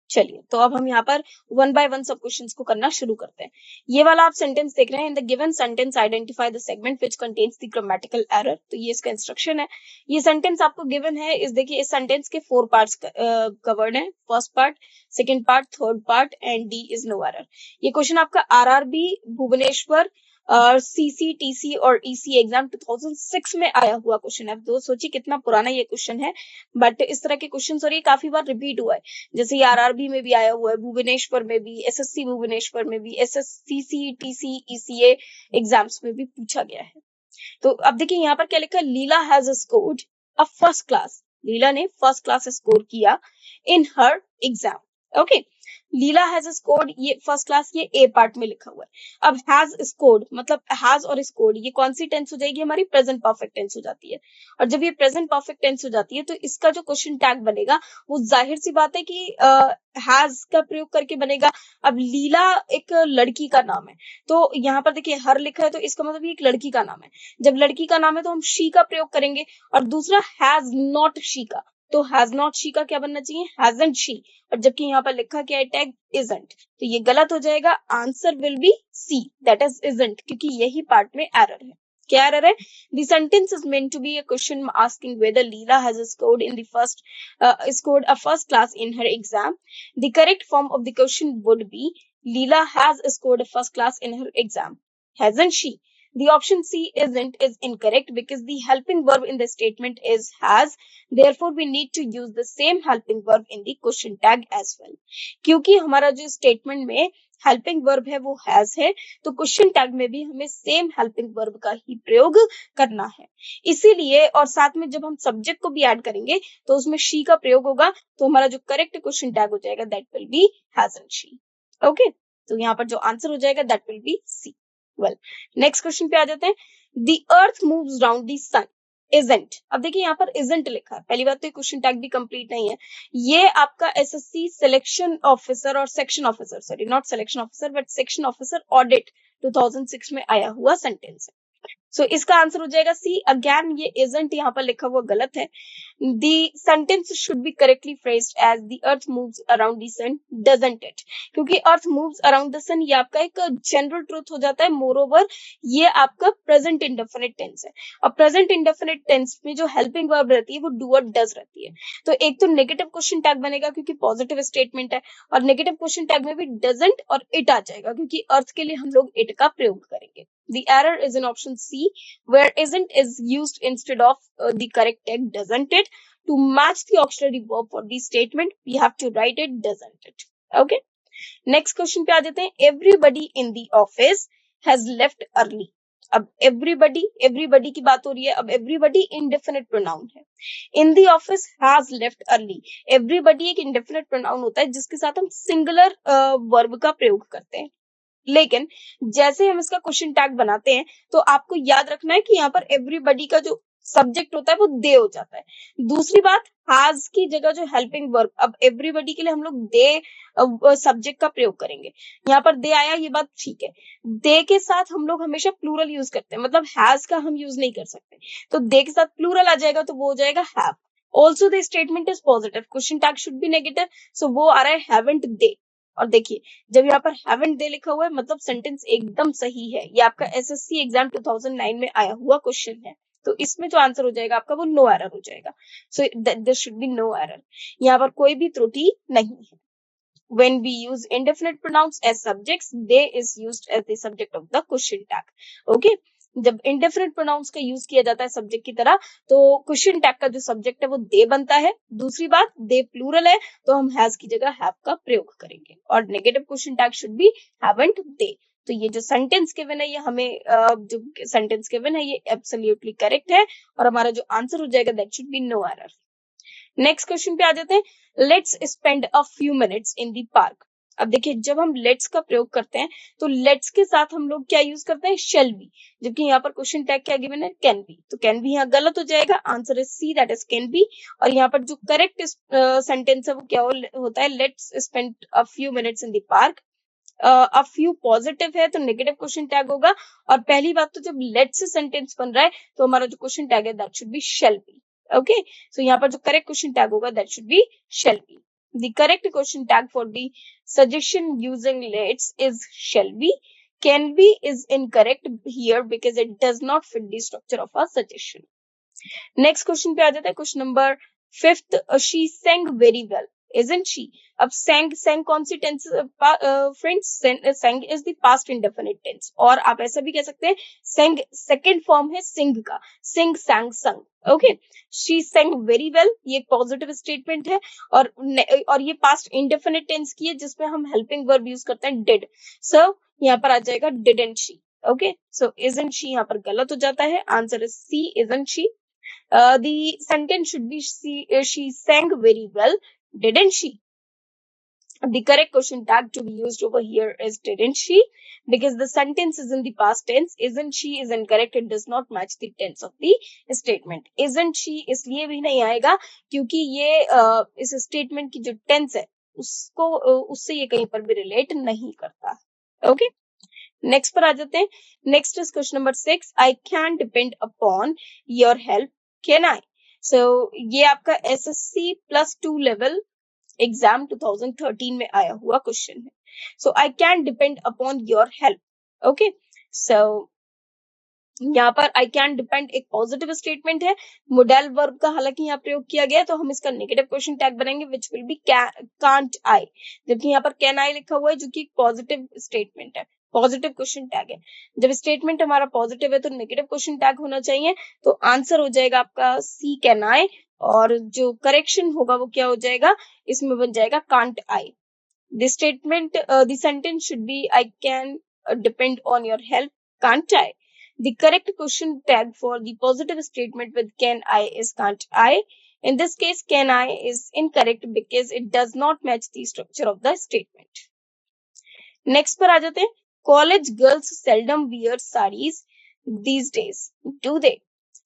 चलिए, तो अब हम यहाँ पर वन बाय वन सब क्वेश्चंस को करना शुरू करते हैं। ये वाला आप सेंटेंस देख रहे हैं, in the given sentence identify the segment which contains the grammatical error. तो ये इसका इंस्ट्रक्शन है। ये सेंटेंस आपको गिवन है, इस देखिए इस सेंटेंस के 4 पार्ट्स कवर्ड हैं, first part, second part, third part and D is no error. ये क्वेश्चन आपका आरआरबी भुवनेश्वर सीसीटीसी और ईसी एग्जाम 2006 में आया हुआ क्वेश्चन है। तो सोचिए कितना पुराना ये क्वेश्चन है, बट इस तरह के क्वेश्चन और ये काफी बार रिपीट हुआ है। जैसे ये आरआरबी में भी आया हुआ है, भुवनेश्वर में भी, एसएससी भुवनेश्वर में भी, एसएससी टीसी ईसीए एग्जाम्स में भी पूछा गया है। तो अब देखिए यहाँ पर क्या लिखा है, Leela has scored a first class. Leela ने फर्स्ट क्लास स्कोर किया in her exam. Okay, Leela has scored, ये फर्स्ट क्लास, ये ए पार्ट में लिखा हुआ है। अब हैज स्कोर्ड मतलब हैज और स्कोर्ड, ये कौन सी टेंस हो जाएगी, हमारी प्रेजेंट परफेक्ट टेंस हो जाती है। और जब ये प्रेजेंट परफेक्ट टेंस हो जाती है तो इसका जो क्वेश्चन टैग बनेगा वो जाहिर सी बात है कि हैज का प्रयोग करके बनेगा। अब लीला एक लड़की का नाम है, तो यहाँ पर देखिए हर लिखा है, तो इसका मतलब ये एक लड़की का नाम है। जब लड़की का नाम है तो हम शी का प्रयोग करेंगे। और दूसरा हैज नॉट शी का, तो हैज नॉट शी का क्या बनना चाहिए, हैजंट शी, और जबकि यहाँ पर लिखा क्या है टैग इजंट, तो ये गलत हो जाएगा। Answer will be C, that is isn't, क्योंकि यही पार्ट में एरर है। क्या एरर है? The sentence is meant to be a question asking whether Leela has scored a first class in her exam. The correct form of the question would be Leela has scored a first class in her exam, hasn't she? The option C isn't is incorrect because the helping verb in the statement is has. Therefore, we need to use the same helping verb in the question tag as well. क्योंकि हमारा जो statement में helping verb है वो has है, तो question tag में भी हमें सेम हेल्पिंग वर्ब का ही प्रयोग करना है। इसीलिए और साथ में जब हम सब्जेक्ट को भी ऐड करेंगे तो उसमें शी का प्रयोग होगा, तो हमारा जो करेक्ट क्वेश्चन टैग हो जाएगा that will be hasn't she. Okay, तो यहाँ पर जो आंसर हो जाएगा that will be C. Well, next question पे आ जाते हैं। The earth moves round the sun isn't। अब देखिए यहाँ पर isn't लिखा है, पहली बात तो ये क्वेश्चन टैग भी कंप्लीट नहीं है। ये आपका एसएससी सिलेक्शन ऑफिसर और section officer, sorry not selection officer but section officer audit 2006 में आया हुआ सेंटेंस है। सो इसका आंसर हो जाएगा सी। अगेन ये isn't यहाँ पर लिखा हुआ गलत है। The sentence should be correctly phrased as the earth moves around the sun, doesn't it? क्योंकि earth moves around the sun ये आपका एक जनरल ट्रूथ हो जाता है। मोर ये आपका प्रेजेंट इंडेफिनिट टेंस है, और प्रेजेंट इंडेफिनिट टेंस में जो हेल्पिंग वर्ब रहती है वो डू और डज रहती है। तो एक तो नेगेटिव क्वेश्चन टैग बनेगा क्योंकि पॉजिटिव स्टेटमेंट है, और नेगेटिव क्वेश्चन टैग में भी डजंट और इट आ जाएगा क्योंकि अर्थ के लिए हम लोग इट का प्रयोग करेंगे। The error is in option C, where isn't is used instead of the correct tag doesn't it. To match the auxiliary verb for the statement, we have to write it doesn't it. Okay. Next question पे आ जाते हैं। Everybody in the office has left early. अब everybody की बात हो रही है। अब everybody indefinite pronoun है। In the office has left early. Everybody एक indefinite pronoun होता है जिसके साथ हम singular verb का प्रयोग करते हैं। लेकिन जैसे हम इसका क्वेश्चन टैग बनाते हैं तो आपको याद रखना है कि यहाँ पर एवरीबॉडी का जो सब्जेक्ट होता है वो दे हो जाता है। दूसरी बात, हैज की जगह जो हेल्पिंग वर्ब, अब एवरीबॉडी के लिए हम लोग दे सब्जेक्ट का प्रयोग करेंगे। यहाँ पर दे आया, ये बात ठीक है। दे के साथ हम लोग हमेशा प्लूरल यूज करते हैं, मतलब हैज का हम यूज नहीं कर सकते, तो दे के साथ प्लूरल आ जाएगा तो वो हो जाएगा have. Also the statement is positive, question tag should be negative, so वो आ रहा है हैवंट दे। और देखिए जब यहाँ पर हैवंट दे लिखा हुआ है मतलब सेंटेंस एकदम सही है। ये आपका एसएससी एग्जाम 2009 में आया हुआ क्वेश्चन है, तो इसमें जो आंसर हो जाएगा आपका वो नो एरर हो जाएगा। So there should be no error, यहाँ पर कोई भी त्रुटि नहीं है। When we use indefinite pronouns as subjects, they is used as the subject of the question tag. Okay? जब indefinite pronouns का यूज किया जाता है सब्जेक्ट की तरह तो क्वेश्चन टैग का जो सब्जेक्ट है वो दे बनता है। दूसरी बात, दे प्लूरल है तो हम हैज की जगह हैव का प्रयोग करेंगे, और negative question tag should be haven't they. तो ये जो सेंटेंस गिवन है ये हमें जो सेंटेंस गिवन है ये एब्सोल्युटली करेक्ट है, और हमारा जो आंसर हो जाएगा that should be no error. Next question पे आ जाते हैं। Let's spend a few minutes in the park. अब देखिए जब हम लेट्स का प्रयोग करते हैं तो लेट्स के साथ हम लोग क्या यूज करते हैं, शेल बी, जबकि यहाँ पर क्वेश्चन टैग क्या गिवन है, कैन बी, तो कैन बी यहाँ गलत हो जाएगा। Answer is C, that is can be. और यहाँ पर जो करेक्ट सेंटेंस है वो क्या होता है, let's spend a few minutes in the park. A few positive है तो नेगेटिव क्वेश्चन टैग होगा, और पहली बात तो जब लेट्स से सेंटेंस बन रहा है तो हमारा जो क्वेश्चन टैग है that should B shall be. Okay, so यहाँ पर जो करेक्ट क्वेश्चन टैग होगा that should be shall be. The correct question tag for the suggestion using let's is shall be. Can be is incorrect here because it does not fit the structure of a suggestion. Next question पे आ जाता है question number 5th। She sang very well, isn't she? अब sang कौन सी tense friends, sang is the past indefinite tense, और आप ऐसा भी कह सकते हैं sang सेकंड फॉर्म है sing का, sing sang sung। Okay, she sang very well ये एक पॉजिटिव स्टेटमेंट है, और ये पास्ट इंडेफिनिट टेंस की है जिसमें हम हेल्पिंग वर्ब यूज करते हैं did। सो यहाँ पर आ जाएगा didn't she। Okay, so isn't she यहाँ पर गलत हो जाता है। Answer is C, isn't she। The sentence should be she sang very well, didn't she? The correct question tag to be used over here is didn't she, because the sentence is in the past tense. Isn't she is incorrect, it does not match the tense of the statement. Isn't she इसलिए भी नहीं आएगा क्योंकि ये इस statement की जो tense है उसको उससे ये कहीं पर भी रिलेट नहीं करता। ओके, नेक्स्ट पर आ जाते हैं। Next is question number 6। I can depend upon your help, can I? सो ये आपका एसएससी +2 लेवल एग्जाम 2013 में आया हुआ क्वेश्चन है. So I can depend upon your help. Okay, so यहाँ पर आई कैन डिपेंड एक पॉजिटिव स्टेटमेंट है, मोडेल वर्ब का हालांकि यहाँ प्रयोग किया गया है, तो हम इसका नेगेटिव क्वेश्चन टैग बनाएंगे which will be can't I, जबकि यहाँ पर कैन आई लिखा हुआ है जो कि पॉजिटिव स्टेटमेंट है, पॉजिटिव क्वेश्चन टैग है. जब स्टेटमेंट हमारा पॉजिटिव है तो नेगेटिव क्वेश्चन टैग होना चाहिए, तो आंसर हो जाएगा आपका सी कैन आई, और जो करेक्शन होगा वो क्या हो जाएगा, इसमें बन जाएगा can't I. The statement, the sentence should be I can depend on your help, can't I? The correct question tag for the positive statement with can I is can't I. In this case, can I is incorrect because it does not match the structure of the statement. Next पर आ जाते हैं. College girls seldom wear sarees these days, do they?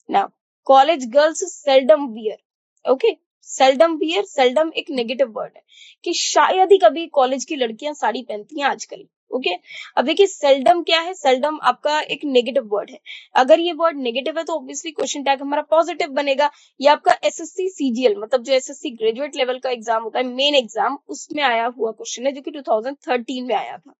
Now, college girls seldom wear. Okay, seldom wear, seldom एक negative word है कि शायद ही कभी college की लड़कियां साड़ी पहनती हैं आजकल. ओके, अब देखिए सेल्डम क्या है, सेल्डम आपका एक नेगेटिव वर्ड है. अगर ये वर्ड नेगेटिव है तो ऑब्वियसली क्वेश्चन टैग हमारा पॉजिटिव बनेगा. ये आपका एसएससी सीजीएल मतलब जो एसएससी ग्रेजुएट लेवल का एग्जाम होता है, मेन एग्जाम, उसमें आया हुआ क्वेश्चन है जो कि 2013 में आया था.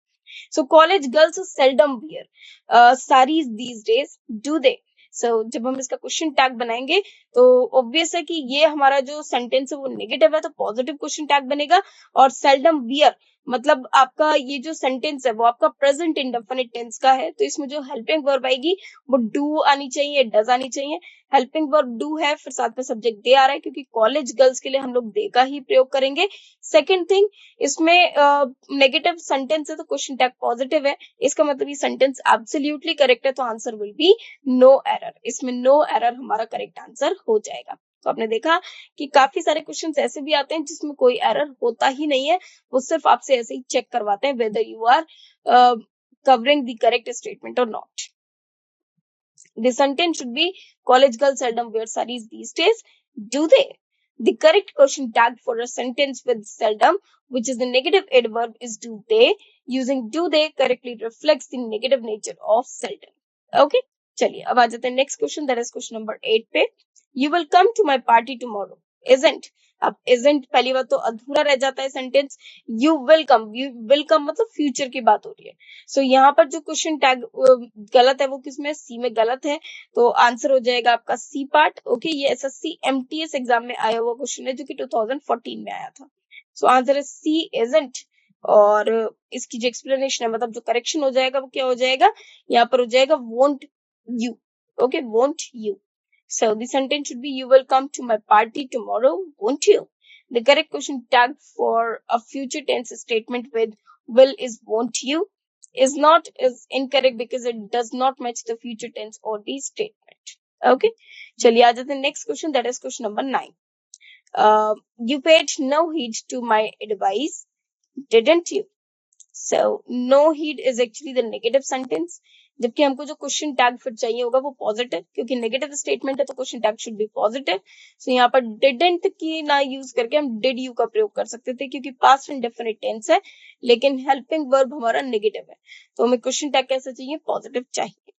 So college girls seldom wear sarees these days, do they? So जब हम इसका क्वेश्चन टैग बनाएंगे तो ऑब्वियस है कि ये हमारा जो सेंटेंस है वो नेगेटिव है, तो पॉजिटिव क्वेश्चन टैग बनेगा. और सेल्डम वियर मतलब आपका ये जो सेंटेंस है वो आपका प्रेजेंट इंडेफिनिट टेंस का है, तो इसमें जो हेल्पिंग वर्ब आएगी वो डू आनी चाहिए, डज आनी चाहिए. हेल्पिंग वर्ब डू है, फिर साथ में सब्जेक्ट दे आ रहा है क्योंकि कॉलेज गर्ल्स के लिए हम लोग दे का ही प्रयोग करेंगे. सेकेंड थिंग, इसमें नेगेटिव सेंटेंस है तो क्वेश्चन टैग पॉजिटिव है, इसका मतलब ये सेंटेंस एब्सोल्युटली करेक्ट है, तो answer will be no error. इसमें नो एरर हमारा करेक्ट आंसर हो जाएगा. तो आपने देखा कि काफी सारे क्वेश्चंस ऐसे भी आते हैं जिसमें कोई एरर होता ही नहीं है, वो सिर्फ आपसे ऐसे ही चेक करवाते हैं whether you are covering the correct statement और not. The sentence should be college girls seldom wear sarees these days, do they? The correct question tag for a sentence with seldom, which is the negative adverb, is do they. Using do they correctly reflects the negative nature of seldom. Okay, चलिए अब आ जाते हैं next question, that is question number 8 पे. You will come to my party tomorrow, isn't. अब isn't पहली बात तो अधूरा रह जाता है सेंटेंस. यू विल कम मतलब फ्यूचर की बात हो रही है. सो यहाँ पर जो क्वेश्चन टैग गलत है वो किसमें, सी में गलत है, तो आंसर हो जाएगा आपका सी पार्ट. ओके, ये एसएससी एमटीएस एग्जाम में आया हुआ क्वेश्चन है जो कि 2014 में आया था. सो आंसर है सी इजंट. और इसकी जो एक्सप्लेनेशन है मतलब जो करेक्शन हो जाएगा वो क्या हो जाएगा, यहाँ पर हो जाएगा won't you. Okay, won't you. So the sentence should be you will come to my party tomorrow, won't you? The correct question tag for a future tense statement with will is won't you. Is not is incorrect because it does not match the future tense or the statement. Okay, चलिए आ जाते हैं next question, that is question number 9. You paid no heed to my advice, didn't you? So no heed is actually the negative sentence, जबकि हमको जो question tag फिर चाहिए होगा वो पॉजिटिव, क्योंकि नेगेटिव स्टेटमेंट है तो question tag should be positive. So यहाँ पर डिडंट की ना यूज करके हम डिड यू का प्रयोग कर सकते थे क्योंकि पास्ट इंडेफिनिट टेंस है, लेकिन हेल्पिंग वर्ब हमारा नेगेटिव है, तो हमें क्वेश्चन टैग कैसा चाहिए, पॉजिटिव चाहिए.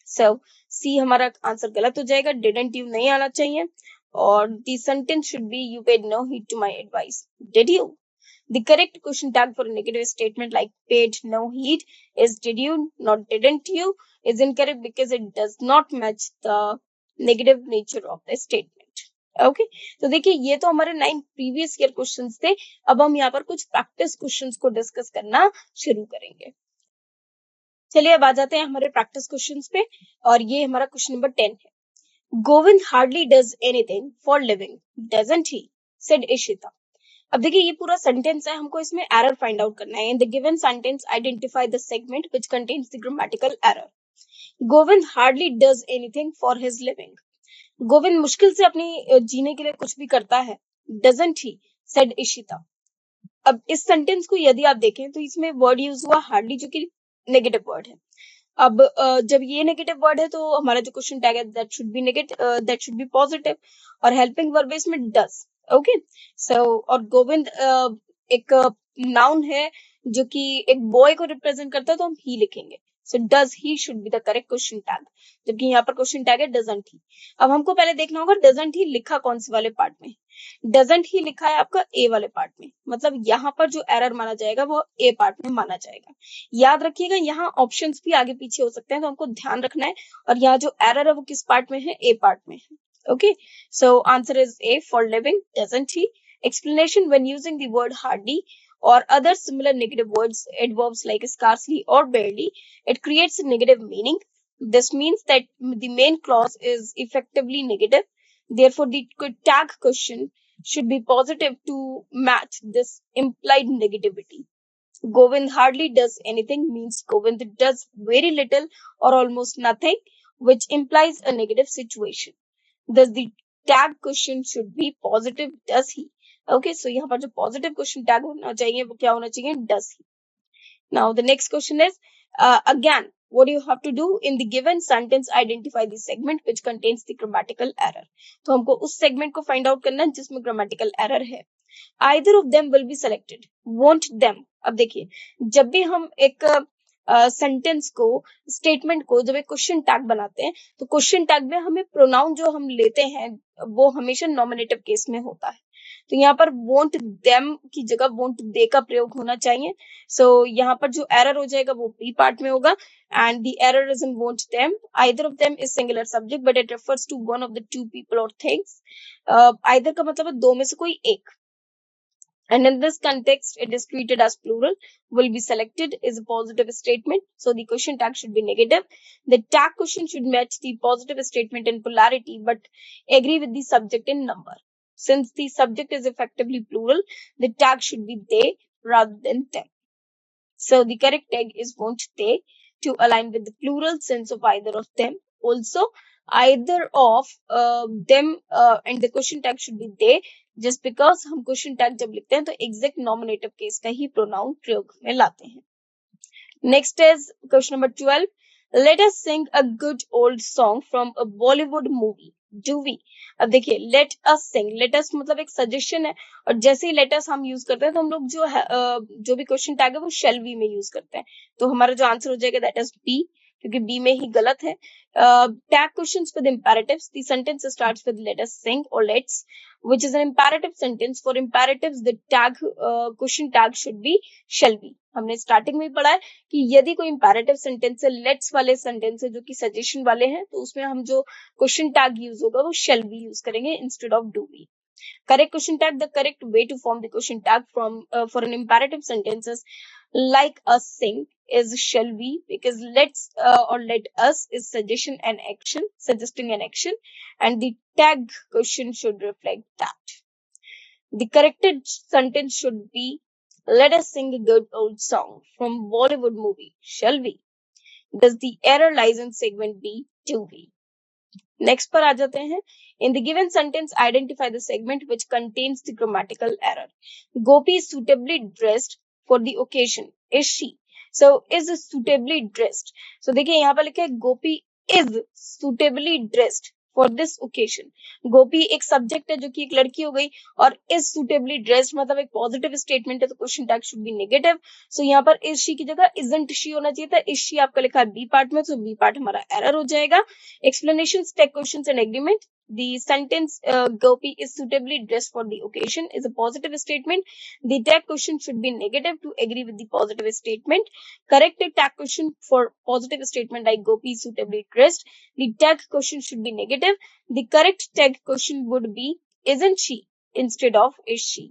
सो सी हमारा आंसर गलत हो जाएगा, डिडंट यू नहीं आना चाहिए. और the sentence should be you paid no heed to my advice, did you? The correct question tag for a negative statement like paid no heed is did you, not didn't you, is incorrect because it does not match the negative nature of the statement. Okay, तो देखिए ये तो हमारे 9 previous year questions थे. अब हम यहाँ पर कुछ प्रैक्टिस क्वेश्चंस को डिस्कस करना शुरू करेंगे. चलिए अब आ जाते हैं हमारे प्रैक्टिस क्वेश्चंस पे, और ये हमारा क्वेश्चन नंबर 10 है. Govind hardly does anything for living, doesn't he, said Ishita. अब देखिए ये पूरा सेंटेंस है, हमको इसमें एरर फाइंड आउट करना है. इन the given sentence identify the segment which contains the grammatical error. Govind hardly does anything for his living. Govind मुश्किल से अपनी जीने के लिए कुछ भी करता है, डजंट ही, सेड इशिता. अब इस सेंटेंस को यदि आप देखें तो इसमें वर्ड यूज हुआ हार्डली जो कि नेगेटिव वर्ड है. अब जब ये नेगेटिव वर्ड है तो हमारा जो क्वेश्चन टैग है that should be negative, that should be positive, और हेल्पिंग वर्ब इसमें डज. ओके, सो और गोविंद एक नाउन है जो कि एक बॉय को रिप्रेजेंट करता है, तो हम ही लिखेंगे. So does he should be the correct question tag, जबकि यहाँ पर क्वेश्चन टैग है डजंट ही। अब हमको पहले देखना होगा डजंट ही लिखा कौन से वाले पार्ट में। डजंट ही लिखा है आपका ए वाले पार्ट में, मतलब यहाँ पर जो एरर माना जाएगा वो ए पार्ट में माना जाएगा। याद रखिएगा यहाँ ऑप्शंस भी आगे पीछे हो सकते हैं, तो हमको ध्यान रखना है। और यहाँ जो एरर है वो किस पार्ट में है, ए पार्ट में है। Okay, so answer is A for living, doesn't he? Explanation: when using the word hardly or other similar negative words, adverbs like scarcely or barely, it creates a negative meaning. This means that the main clause is effectively negative. Therefore, the tag question should be positive to match this implied negativity. Govind hardly does anything means Govind does very little or almost nothing, which implies a negative situation. Thus the tag question should be positive does he. Okay, so यहाँ पर जो positive question tag होना चाहिए वो क्या होना चाहिए, does he. Now the next question is again, what do you have to do in the given sentence? Identify the segment which contains the grammatical error. तो हमको उस segment को find out करना है जिसमें grammatical error है। Either of them will be selected. Want them. अब देखिए, जब भी हम एक सेंटेंस को, स्टेटमेंट को, जब एक क्वेश्चन टैग बनाते हैं तो क्वेश्चन टैग में हमें प्रोनाउन जो हम लेते हैं वो हमेशा नॉमिनेटिव केस में होता है। तो यहाँ पर वोंट देम की जगह वोंट दे का प्रयोग होना चाहिए। सो यहाँ पर जो एरर हो जाएगा वो बी पार्ट में होगा। And the error is in won't them. Either of them is singular subject but it refers to one of the two people or things. Either का मतलब है दो में से कोई एक। And in this context, it is treated as plural. Will be selected is a positive statement. So the question tag should be negative. The tag question should match the positive statement in polarity, but agree with the subject in number. Since the subject is effectively plural, the tag should be they rather than them. So the correct tag is won't they to align with the plural sense of either of them. Also, either of them and the question tag should be they, just because हम question tag जब लिखते हैं तो exact nominative case का ही pronoun प्रयोग में लाते हैं। Next is question number 12. Let us sing a good old song from a Bollywood movie, do we. अब देखिए, लेट अस सिंग, लेट अस मतलब एक सजेशन है, और जैसे ही लेट अस हम यूज करते हैं तो हम लोग जो है जो भी क्वेश्चन टैग है वो शेल वी में यूज करते हैं। तो हमारा जो आंसर हो जाएगा दैट इज बी, क्योंकि बी में ही गलत है। Tag questions with imperatives, the sentence starts with let us sing or let's, which is an imperative sentence. For imperatives, the tag question tag should be shall be. हमने starting में पढ़ा है कि यदि कोई imperative sentence है, let's वाले sentence है जो कि सजेशन वाले हैं, तो उसमें हम जो क्वेश्चन टैग यूज होगा वो shall be यूज करेंगे instead of do we. Correct question tag: the correct way to form the question tag from for an imperative sentence is like us sing is shall we, because let's or let us is suggestion and action, suggesting an action, and the tag question should reflect that. The corrected sentence should be let us sing a good old song from Bollywood movie, shall we. Does the error lies in segment B, do we. Next पर आ जाते हैं। In the given sentence identify the segment which contains the grammatical error. Gopi is suitably dressed for the occasion, is she. So is suitably dressed, so देखिए यहाँ पर लिखा है Gopi is suitably dressed for this occasion. Gopi एक subject है जो कि एक लड़की हो गई, और इज सुटेबली ड्रेस्ड मतलब एक पॉजिटिव स्टेटमेंट है, तो question tag should be negative. So यहाँ पर इज शी की जगह इजंट शी होना चाहिए था। इज शी आपका लिखा है बी पार्ट में, तो बी पार्ट हमारा एरर हो जाएगा। Explanations, tag questions and agreement. The sentence Gopi is suitably dressed for the occasion is a positive statement. The tag question should be negative to agree with the positive statement. Correct tag question for positive statement like Gopi is suitably dressed. The tag question should be negative. The correct tag question would be isn't she instead of is she.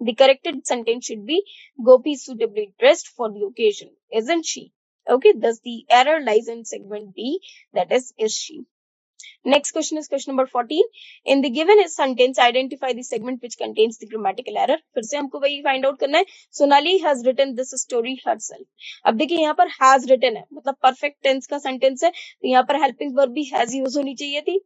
The corrected sentence should be Gopi is suitably dressed for the occasion, isn't she. Okay, thus the error lies in segment B, that is she. Next question is question number 14. In the given sentence, identify the segment which contains the grammatical error. फिर से हमको वही find out करना है। Sonali has written this story herself. अब देखिए यहाँ पर has written है, मतलब perfect tense का sentence है, तो यहाँ पर helping verb भी has use होनी चाहिए थी।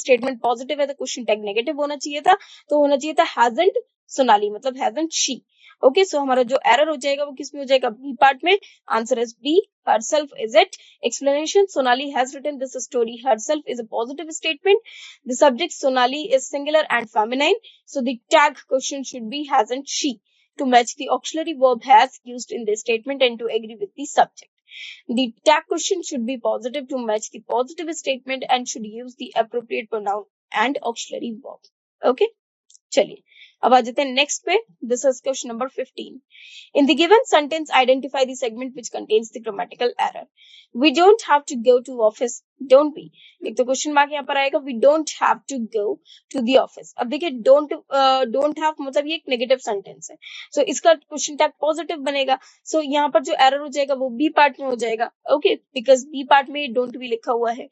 स्टेटमेंट पॉजिटिव है तो क्वेश्चन टैग नेगेटिव होना चाहिए था, तो होना चाहिए था hasn't सोनाली मतलब hasn't she. ओके, सो हमारा जो एरर हो जाएगा वो किसमें हो जाएगा, बी पार्ट में। Answer is B, herself is it. Explanation: Sonali has written this story herself is a positive statement. The subject Sonali is singular and feminine, so the tag question should be hasn't she to match the auxiliary verb has used in the statement and to agree with the subject. The tag question should be positive to match the positive statement and should use the appropriate pronoun and auxiliary verb. Okay, चलिए अब आ जाते हैं next पे. This is question number 15. In the given sentence, identify the segment which contains the grammatical error. We don't have to go to office, don't we? एक तो question mark यहाँ पर आएगा. We don't have to go to the office. अब देखिए don't have मतलब ये एक नेगेटिव सेंटेंस है. So इसका क्वेश्चन टैग पॉजिटिव बनेगा. So यहाँ पर जो एरर हो जाएगा वो बी पार्ट में हो जाएगा. Okay, because बी पार्ट में don't भी लिखा हुआ है.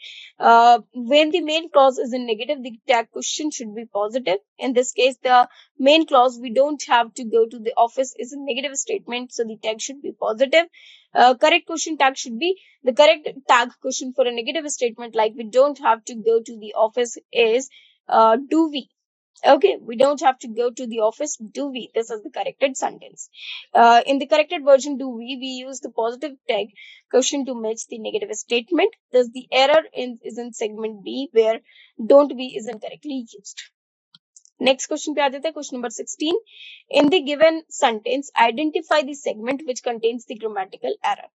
When the main clause is in negative, the tag question should be positive. In this case, the main clause we don't have to go to the office is a negative statement, so the tag should be positive. Correct question tag should be the correct tag question for a negative statement like we don't have to go to the office is do we. Okay, we don't have to go to the office, do we? This is the corrected sentence. In the corrected version, do we use the positive tag question to match the negative statement. Thus, the error is in segment B where don't we is incorrectly used. Next question पे आ जाते हैं. Question number 16. In the given sentence identify the segment which contains the grammatical error.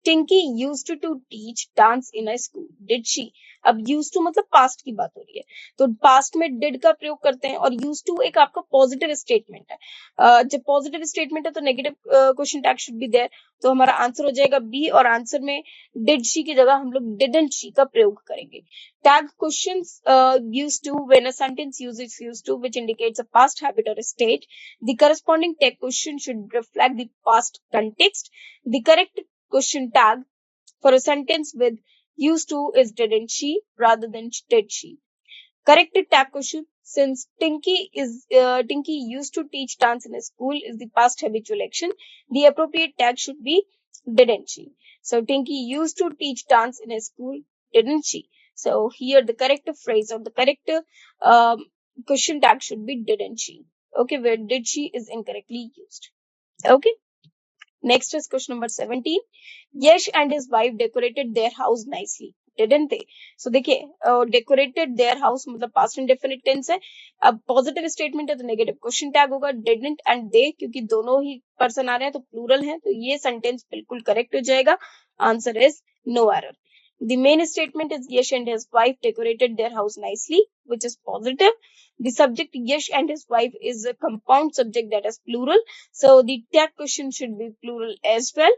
Tinki used to teach dance in a school. Did she. अब used to मतलब past की बात हो रही है तो पास्ट में डिड का प्रयोग करते हैं और यूज्ड टू एक आपका पॉजिटिव स्टेटमेंट है. जब पॉजिटिव स्टेटमेंट है तो negative question tag should be there. तो हमारा आंसर हो जाएगा बी और आंसर में डिड शी की जगह हम लोग डिडंट शी का प्रयोग करेंगे. Tag questions used to when a sentence uses used to which indicates a past habit or a state. The corresponding tag question should reflect the past context. The correct question tag for a sentence with used to is didn't she rather than did she. Corrected tag question since Tinky used to teach dance in a school is the past habitual action. The appropriate tag should be didn't she. So Tinky used to teach dance in a school, didn't she? So here the correct phrase or the correct question tag should be didn't she. Okay, where did she is incorrectly used. Okay. Next is question number 17. Yash and his wife decorated their house nicely, didn't they? So देखिए decorated their house मतलब past indefinite tense है. अब positive statement है तो negative question tag होगा didn't and they क्योंकि दोनों ही person आ रहे हैं तो plural है तो ये sentence बिल्कुल correct हो जाएगा. Answer is no error. The main statement is Yash and his wife decorated their house nicely, which is positive. The subject Yash and his wife is a compound subject that is plural. So the tag question should be plural as well.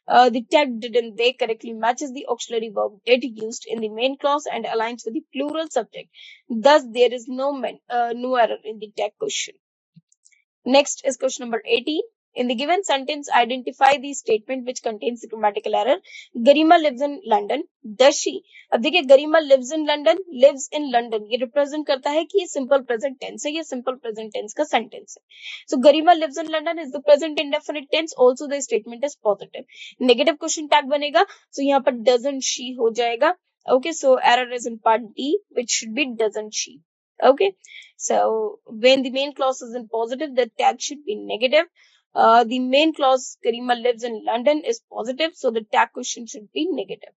The tag didn't they correctly matches the auxiliary verb did used in the main clause and aligns with the plural subject. Thus, there is no error in the tag question. Next is question number 18. In the given sentence, identify the statement which contains the grammatical error. Garima lives in London. Does she? अब देखिए Garima lives in London. Lives in London ये represent करता है कि ये simple present tense है. ये simple present tense का sentence है. So Garima lives in London is the present indefinite tense. Also the statement is positive. Negative question tag बनेगा. So यहाँ पर doesn't she हो जाएगा. Okay, so error is in part D, which should be doesn't she. Okay, so when the main clause is in positive, the tag should be negative. The main clause Karima lives in London is positive, so the tag question should be negative.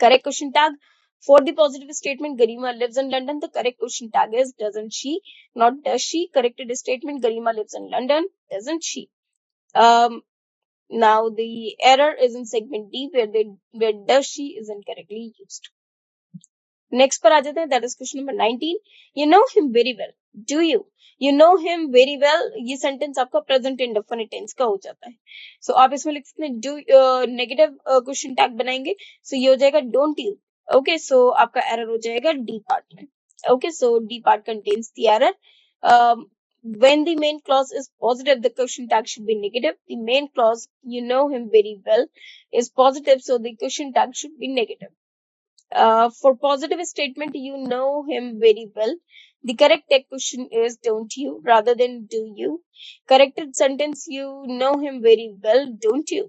Correct question tag for the positive statement Garima lives in London, the correct question tag is doesn't she, not does she. Corrected statement Garima lives in London, doesn't she. Now the error is in segment D where does she is incorrectly used. Next पर आ जाते हैं. That is question number 19. You know him very well. Do you know him very well. ये sentence आपका present indefinite tense का हो जाता है. सो आप इसमें लिख सकते हैं डू नेगेटिव क्वेश्चन टैग बनाएंगे. सो ये हो जाएगा डोंट यू. ओके, सो आपका एरर हो जाएगा डी पार्ट में. Okay, so D part contains the error. When the main clause is positive, the question tag should be negative. The main clause, you know him very well, is positive, so the question tag should be negative. For positive statement, you know him very well. The correct tag question is don't you rather than do you. Corrected sentence, you know him very well, don't you.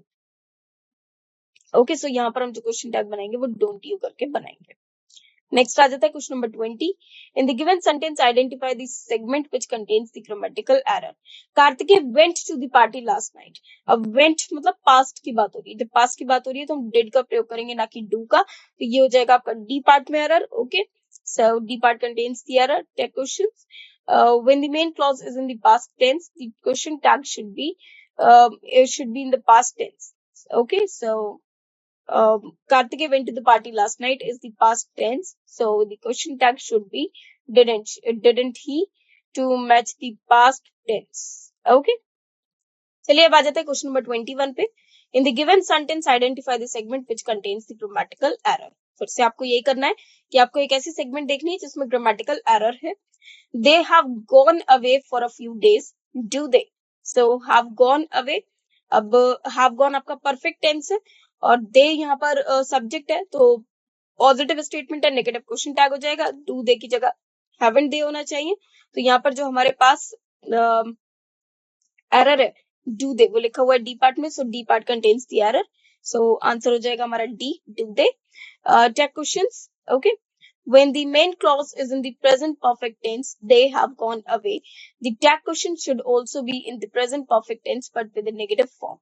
Okay, so यहाँ पर हम जो question tag बनाएंगे वो don't you करके बनाएंगे. Next आ जाता है question number 20. In the given sentence, identify the segment which contains the grammatical error. Kartikeya went to the party last night. अब went मतलब past की बात हो रही है. जब past की बात हो रही है तो हम did का प्रयोग करेंगे ना कि do का. तो ये हो जाएगा आपका D part में error. Okay, so D part contains the error. Tag questions. When the main clause is in the past tense, the question tag should be in the past tense. Okay, so Kartike went to the party last night is the past tense. So the question tag should be didn't he, to match the past tense. Okay. चलिए अब आ जाते हैं question number 21 पे. इन the given sentence identify the segment which contains the grammatical error. फिर से आपको यही करना है कि आपको एक ऐसी सेगमेंट देखनी है जिसमें ग्रामेटिकल एरर है. They have gone away for a few days. Do they. So have gone away. अब हैव गॉन आपका परफेक्ट टेंस है और दे यहाँ पर सब्जेक्ट है, तो पॉजिटिव स्टेटमेंट है, नेगेटिव क्वेश्चन टैग हो जाएगा. डू दे की जगह हैवंट दे होना चाहिए. तो यहाँ पर जो हमारे पास एरर है डू दे वो लिखा हुआ है डी पार्ट में. So D part contains the error. So answer हो जाएगा हमारा D, do they. Tag questions. Okay. When the main clause is in the present perfect tense, they have gone away. The tag question should also be in the present perfect tense, but with a negative form.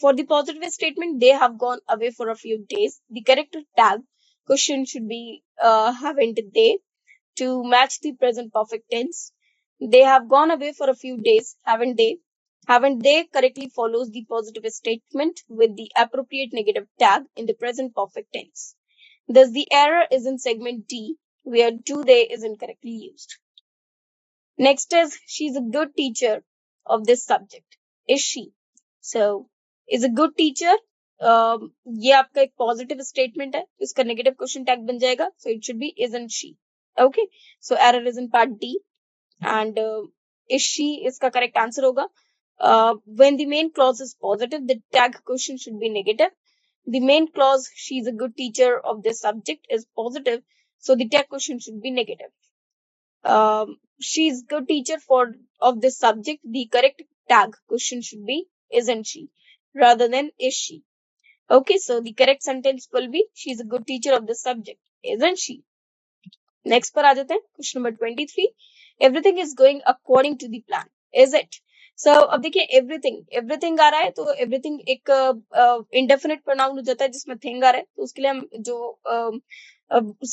For the positive statement, they have gone away for a few days. The correct tag question should be haven't they, to match the present perfect tense. They have gone away for a few days, haven't they? Haven't they correctly follows the positive statement with the appropriate negative tag in the present perfect tense. Thus, the error is in segment D, where do they is incorrectly used. Next is, she's a good teacher of this subject. Is she? So, is a good teacher. ये आपका एक positive statement है, इसका negative question tag बन जाएगा. So it should be isn't she. Okay. So error is in part D, and is she इसका correct answer होगा. When the main clause is positive, the tag question should be negative. The main clause, she is a good teacher of this subject, is positive, so the tag question should be negative. She is good teacher of this subject. The correct tag question should be isn't she, rather than is she. Okay, so the correct sentence will be she is a good teacher of this subject, isn't she. Next पर आ जाते हैं question number 23. Everything is going according to the plan, is it. So अब देखिए everything आ रहा है, तो everything एक इंडेफिनिट प्रोनाउन हो जाता है जिसमें थिंग आ रहा है, तो उसके लिए हम जो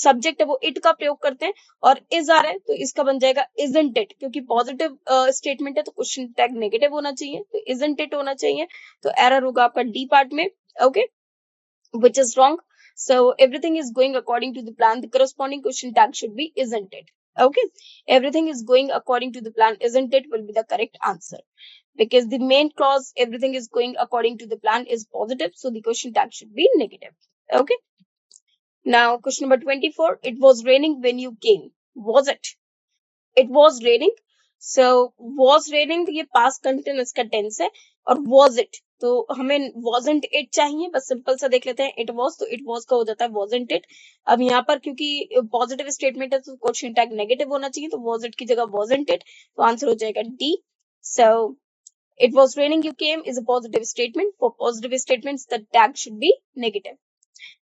सब्जेक्ट है वो इट का प्रयोग करते हैं. और इज आ रहा है तो इसका बन जाएगा इजंट इट, क्योंकि पॉजिटिव स्टेटमेंट है तो क्वेश्चन टैग नेगेटिव होना चाहिए, तो इजंट इट होना चाहिए. तो एरर होगा आपका डी पार्ट में. Okay, which is wrong. So everything is going according to the plan. The corresponding question tag should be isn't it. Okay, everything is going according to the plan, isn't it, will be the correct answer, because the main clause everything is going according to the plan is positive, so the question tag should be negative. Okay, now question number 24. It was raining when you came. Was it? It was raining. So was raining ये past continuous का tense है, और was it तो हमें wasn't it चाहिए. बस simple सा देख लेते हैं. it was तो it was का हो जाता है wasn't it. अब यहाँ पर क्योंकि पॉजिटिव स्टेटमेंट है तो क्वेश्चन टैग नेगेटिव होना चाहिए, तो was it की जगह wasn't it, तो आंसर हो जाएगा D. So it was raining you came is a positive statement. For positive statements the tag should be negative.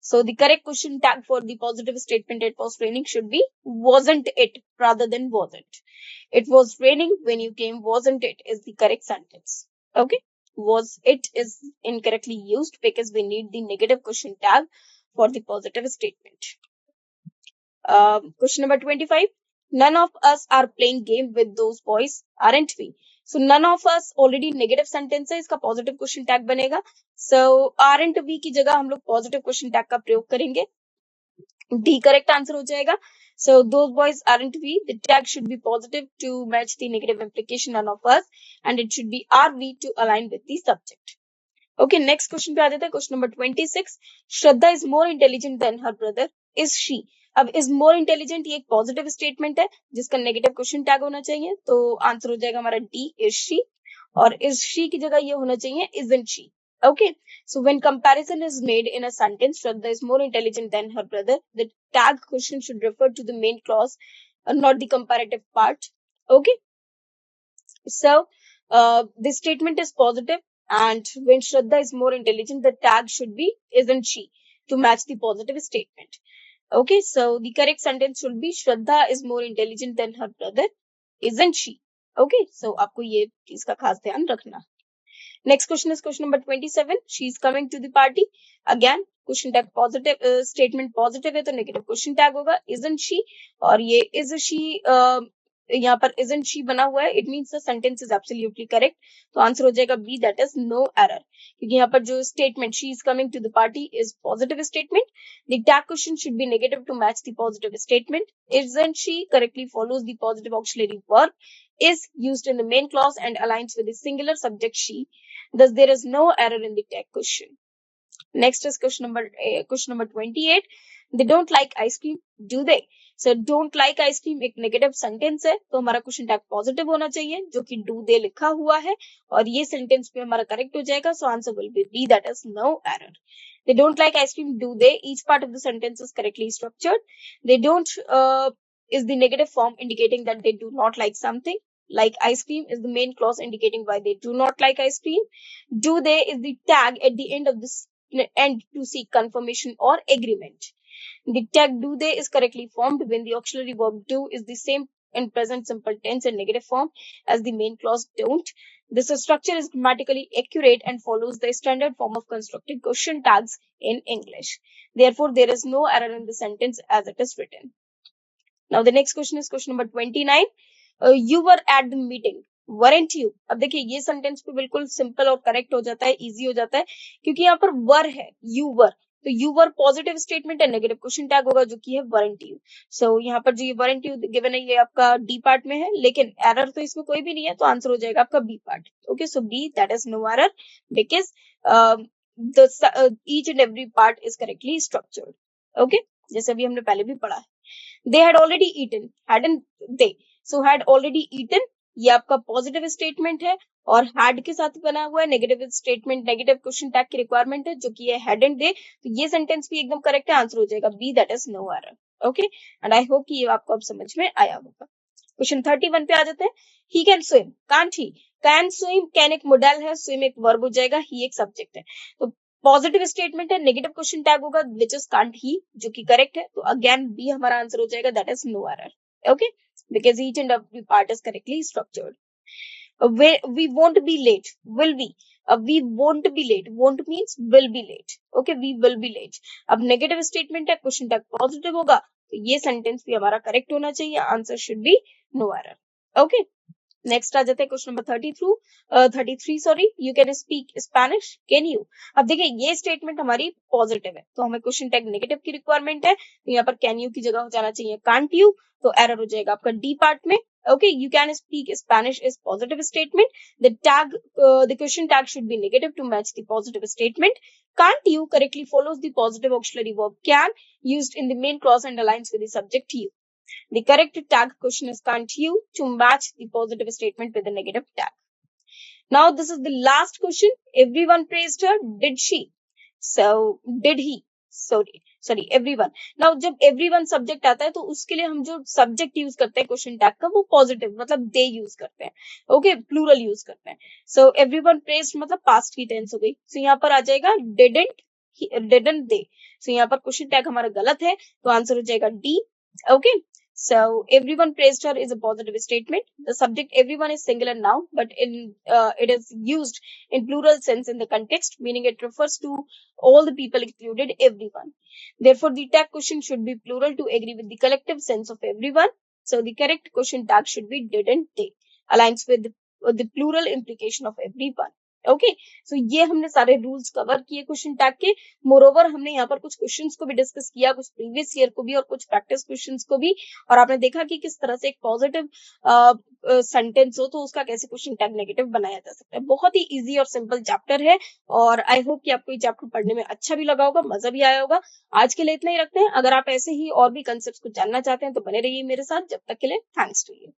So the correct question tag for the positive statement it was raining should be wasn't it, rather than wasn't. It was raining when you came, wasn't it is the correct sentence. Okay, was it is incorrectly used because we need the negative question tag for the positive statement. Question number 25. None of us are playing game with those boys, aren't we? So none of us already negative sentence है, इसका positive question tag बनेगा. So aren't we की जगह हम लोग positive question tag का प्रयोग करेंगे. D correct answer हो जाएगा. So those boys aren't we. The tag should be positive to match the negative implication none of us, and it should be are we to align with the subject. Okay, next question पे आ जाता है. Question number 26. Shraddha is more intelligent than her brother. Is she? अब is more intelligent ये एक positive statement है जिसका negative question tag होना चाहिए, तो आंसर हो जाएगा हमारा डी, इज शी. और इज शी की जगह ये होना चाहिए isn't she. Okay, so when comparison is made in a sentence, Shraddha is more intelligent than her brother, the tag question should refer to the main clause, not the comparative part. Okay, so the statement is positive, and when Shraddha is more intelligent, the tag should be isn't she, to match the positive statement. Okay, so the correct sentence should be Shraddha is more intelligent than her brother, isn't she? Okay, so आपको ये चीज का खास ध्यान रखना. Next question is question number 27. She is coming to the party. Again, question tag positive, statement positive है तो negative question tag होगा isn't she, और ये is she यहाँ पर isn't she बना हुआ है, it means the sentence is absolutely correct. तो आंसर हो जाएगा B, that is no error. क्योंकि यहाँ पर जो statement she is coming to the party is positive statement. The tag question should be negative to match the positive statement. Isn't she correctly follows the positive auxiliary verb, is used in the main clause and aligns with the singular subject she. Thus there is no error in the tag question. Next is question number 28. They don't like ice cream, do they? So don't like ice cream एक negative sentence है, तो हमारा question tag positive होना चाहिए, जो कि do they लिखा हुआ है, और ये सेंटेंस पे हमारा करेक्ट हो जाएगा. So answer will B B, that is no error. They don't like ice cream, do they? Each part of the sentence is correctly structured. They don't is the negative form indicating that they do not like something. Like ice cream is the main clause indicating why they do not like ice cream. Do they is the tag at the end of this and to seek confirmation or agreement. The tag do they is correctly formed when the auxiliary verb do is the same in present simple tense and negative form as the main clause don't. This structure is grammatically accurate and follows the standard form of constructed question tags in English. Therefore, there is no error in the sentence as it is written. Now, the next question is question number 29. You were at the meeting. weren't you? अब देखिए ये sentence पे बिल्कुल simple और correct हो जाता है, easy हो जाता है, क्योंकि यहाँ पर वर है, यू वर, तो यू वर पॉजिटिव स्टेटमेंट है, नेगेटिव क्वेश्चन टैग होगा जो कि है weren't you. सो यहाँ पर जो ये weren't you गिवन है ये आपका डी पार्ट में है, लेकिन एरर तो इसमें कोई भी नहीं है, तो आंसर हो जाएगा आपका B part. Okay, so B, that is no error because each and every part is correctly structured. Okay, जैसे अभी हमने पहले भी पढ़ा है. They had already eaten, hadn't they? So had already eaten ये आपका पॉजिटिव स्टेटमेंट है, और had के साथ बना हुआ है negative statement, negative question tag की रिक्वायरमेंट है जो कि है hadn't they. तो ये सेंटेंस भी एकदम करेक्ट है, आंसर हो जाएगा B, that is no error. Okay, and I hope कि ये आपको अब समझ में आया होगा. क्वेश्चन 31 पे आ जाते हैं. He can swim, can't he? Can swim, can एक मॉडल है, स्विम एक वर्ब हो जाएगा, ही एक सब्जेक्ट है. तो पॉजिटिव स्टेटमेंट है, नेगेटिव क्वेश्चन टैग होगा विच इज कांट ही, जो कि करेक्ट है, तो अगेन बी हमारा आंसर हो जाएगा, that is no error. Okay, because each and every part is correctly structured. We won't be late, will we? We won't be late, won't means will be late. Okay, we will be late. अब negative statement है, question tag positive होगा, तो ये sentence भी हमारा correct होना चाहिए, answer should be no error. Okay, next आ जाते हैं question number 33. Sorry, you can speak Spanish, can you? अब देखिए ये स्टेटमेंट हमारी पॉजिटिव है, तो हमें क्वेश्चन टैग नेगेटिव की रिक्वायरमेंट है, तो यहाँ पर कैन यू की जगह हो जाना चाहिए कांट यू, तो एरर हो जाएगा आपका डी पार्ट में. Okay, you can speak Spanish is positive statement. The question tag should be negative to match the positive statement. Can't you correctly follows the positive auxiliary verb can used in the main clause and aligns with the subject you. The correct tag question is can't you to match the positive statement with the negative tag. Now this is the last question. Everyone praised her. Did she? So did he? Sorry everyone. Now जब everyone subject आता है तो उसके लिए हम जो subject use करते हैं क्वेश्चन टैग का वो पॉजिटिव मतलब दे यूज करते हैं. ओके, प्लूरल यूज करते हैं. सो एवरीवन प्रेज्ड मतलब पास्ट की टेंस हो गई. सो यहाँ पर आ जाएगा डिडंट दे. सो यहाँ पर क्वेश्चन टैग हमारा गलत है, तो आंसर हो जाएगा D. Okay, so everyone praised her is a positive statement. The subject everyone is singular noun, but it is used in plural sense in the context, meaning it refers to all the people included, everyone. Therefore, the tag question should be plural to agree with the collective sense of everyone. So the correct question tag should be didn't they, aligns with the plural implication of everyone. Okay, so ये हमने सारे rules cover किए question tag के. Moreover हमने यहाँ पर कुछ questions को भी डिस्कस किया, कुछ प्रीवियस ईयर को भी और कुछ प्रैक्टिस क्वेश्चंस को भी, और आपने देखा कि किस तरह से एक पॉजिटिव सेंटेंस हो तो उसका कैसे क्वेश्चन टैग नेगेटिव बनाया जा सकता है. बहुत ही इजी और सिंपल चैप्टर है, और आई होप कि आपको ये चैप्टर पढ़ने में अच्छा भी लगा होगा, मजा भी आया होगा. आज के लिए इतना ही रखते हैं. अगर आप ऐसे ही और भी कंसेप्ट को जानना चाहते हैं तो बने रहिए मेरे साथ. जब तक के लिए थैंक्स टू यू.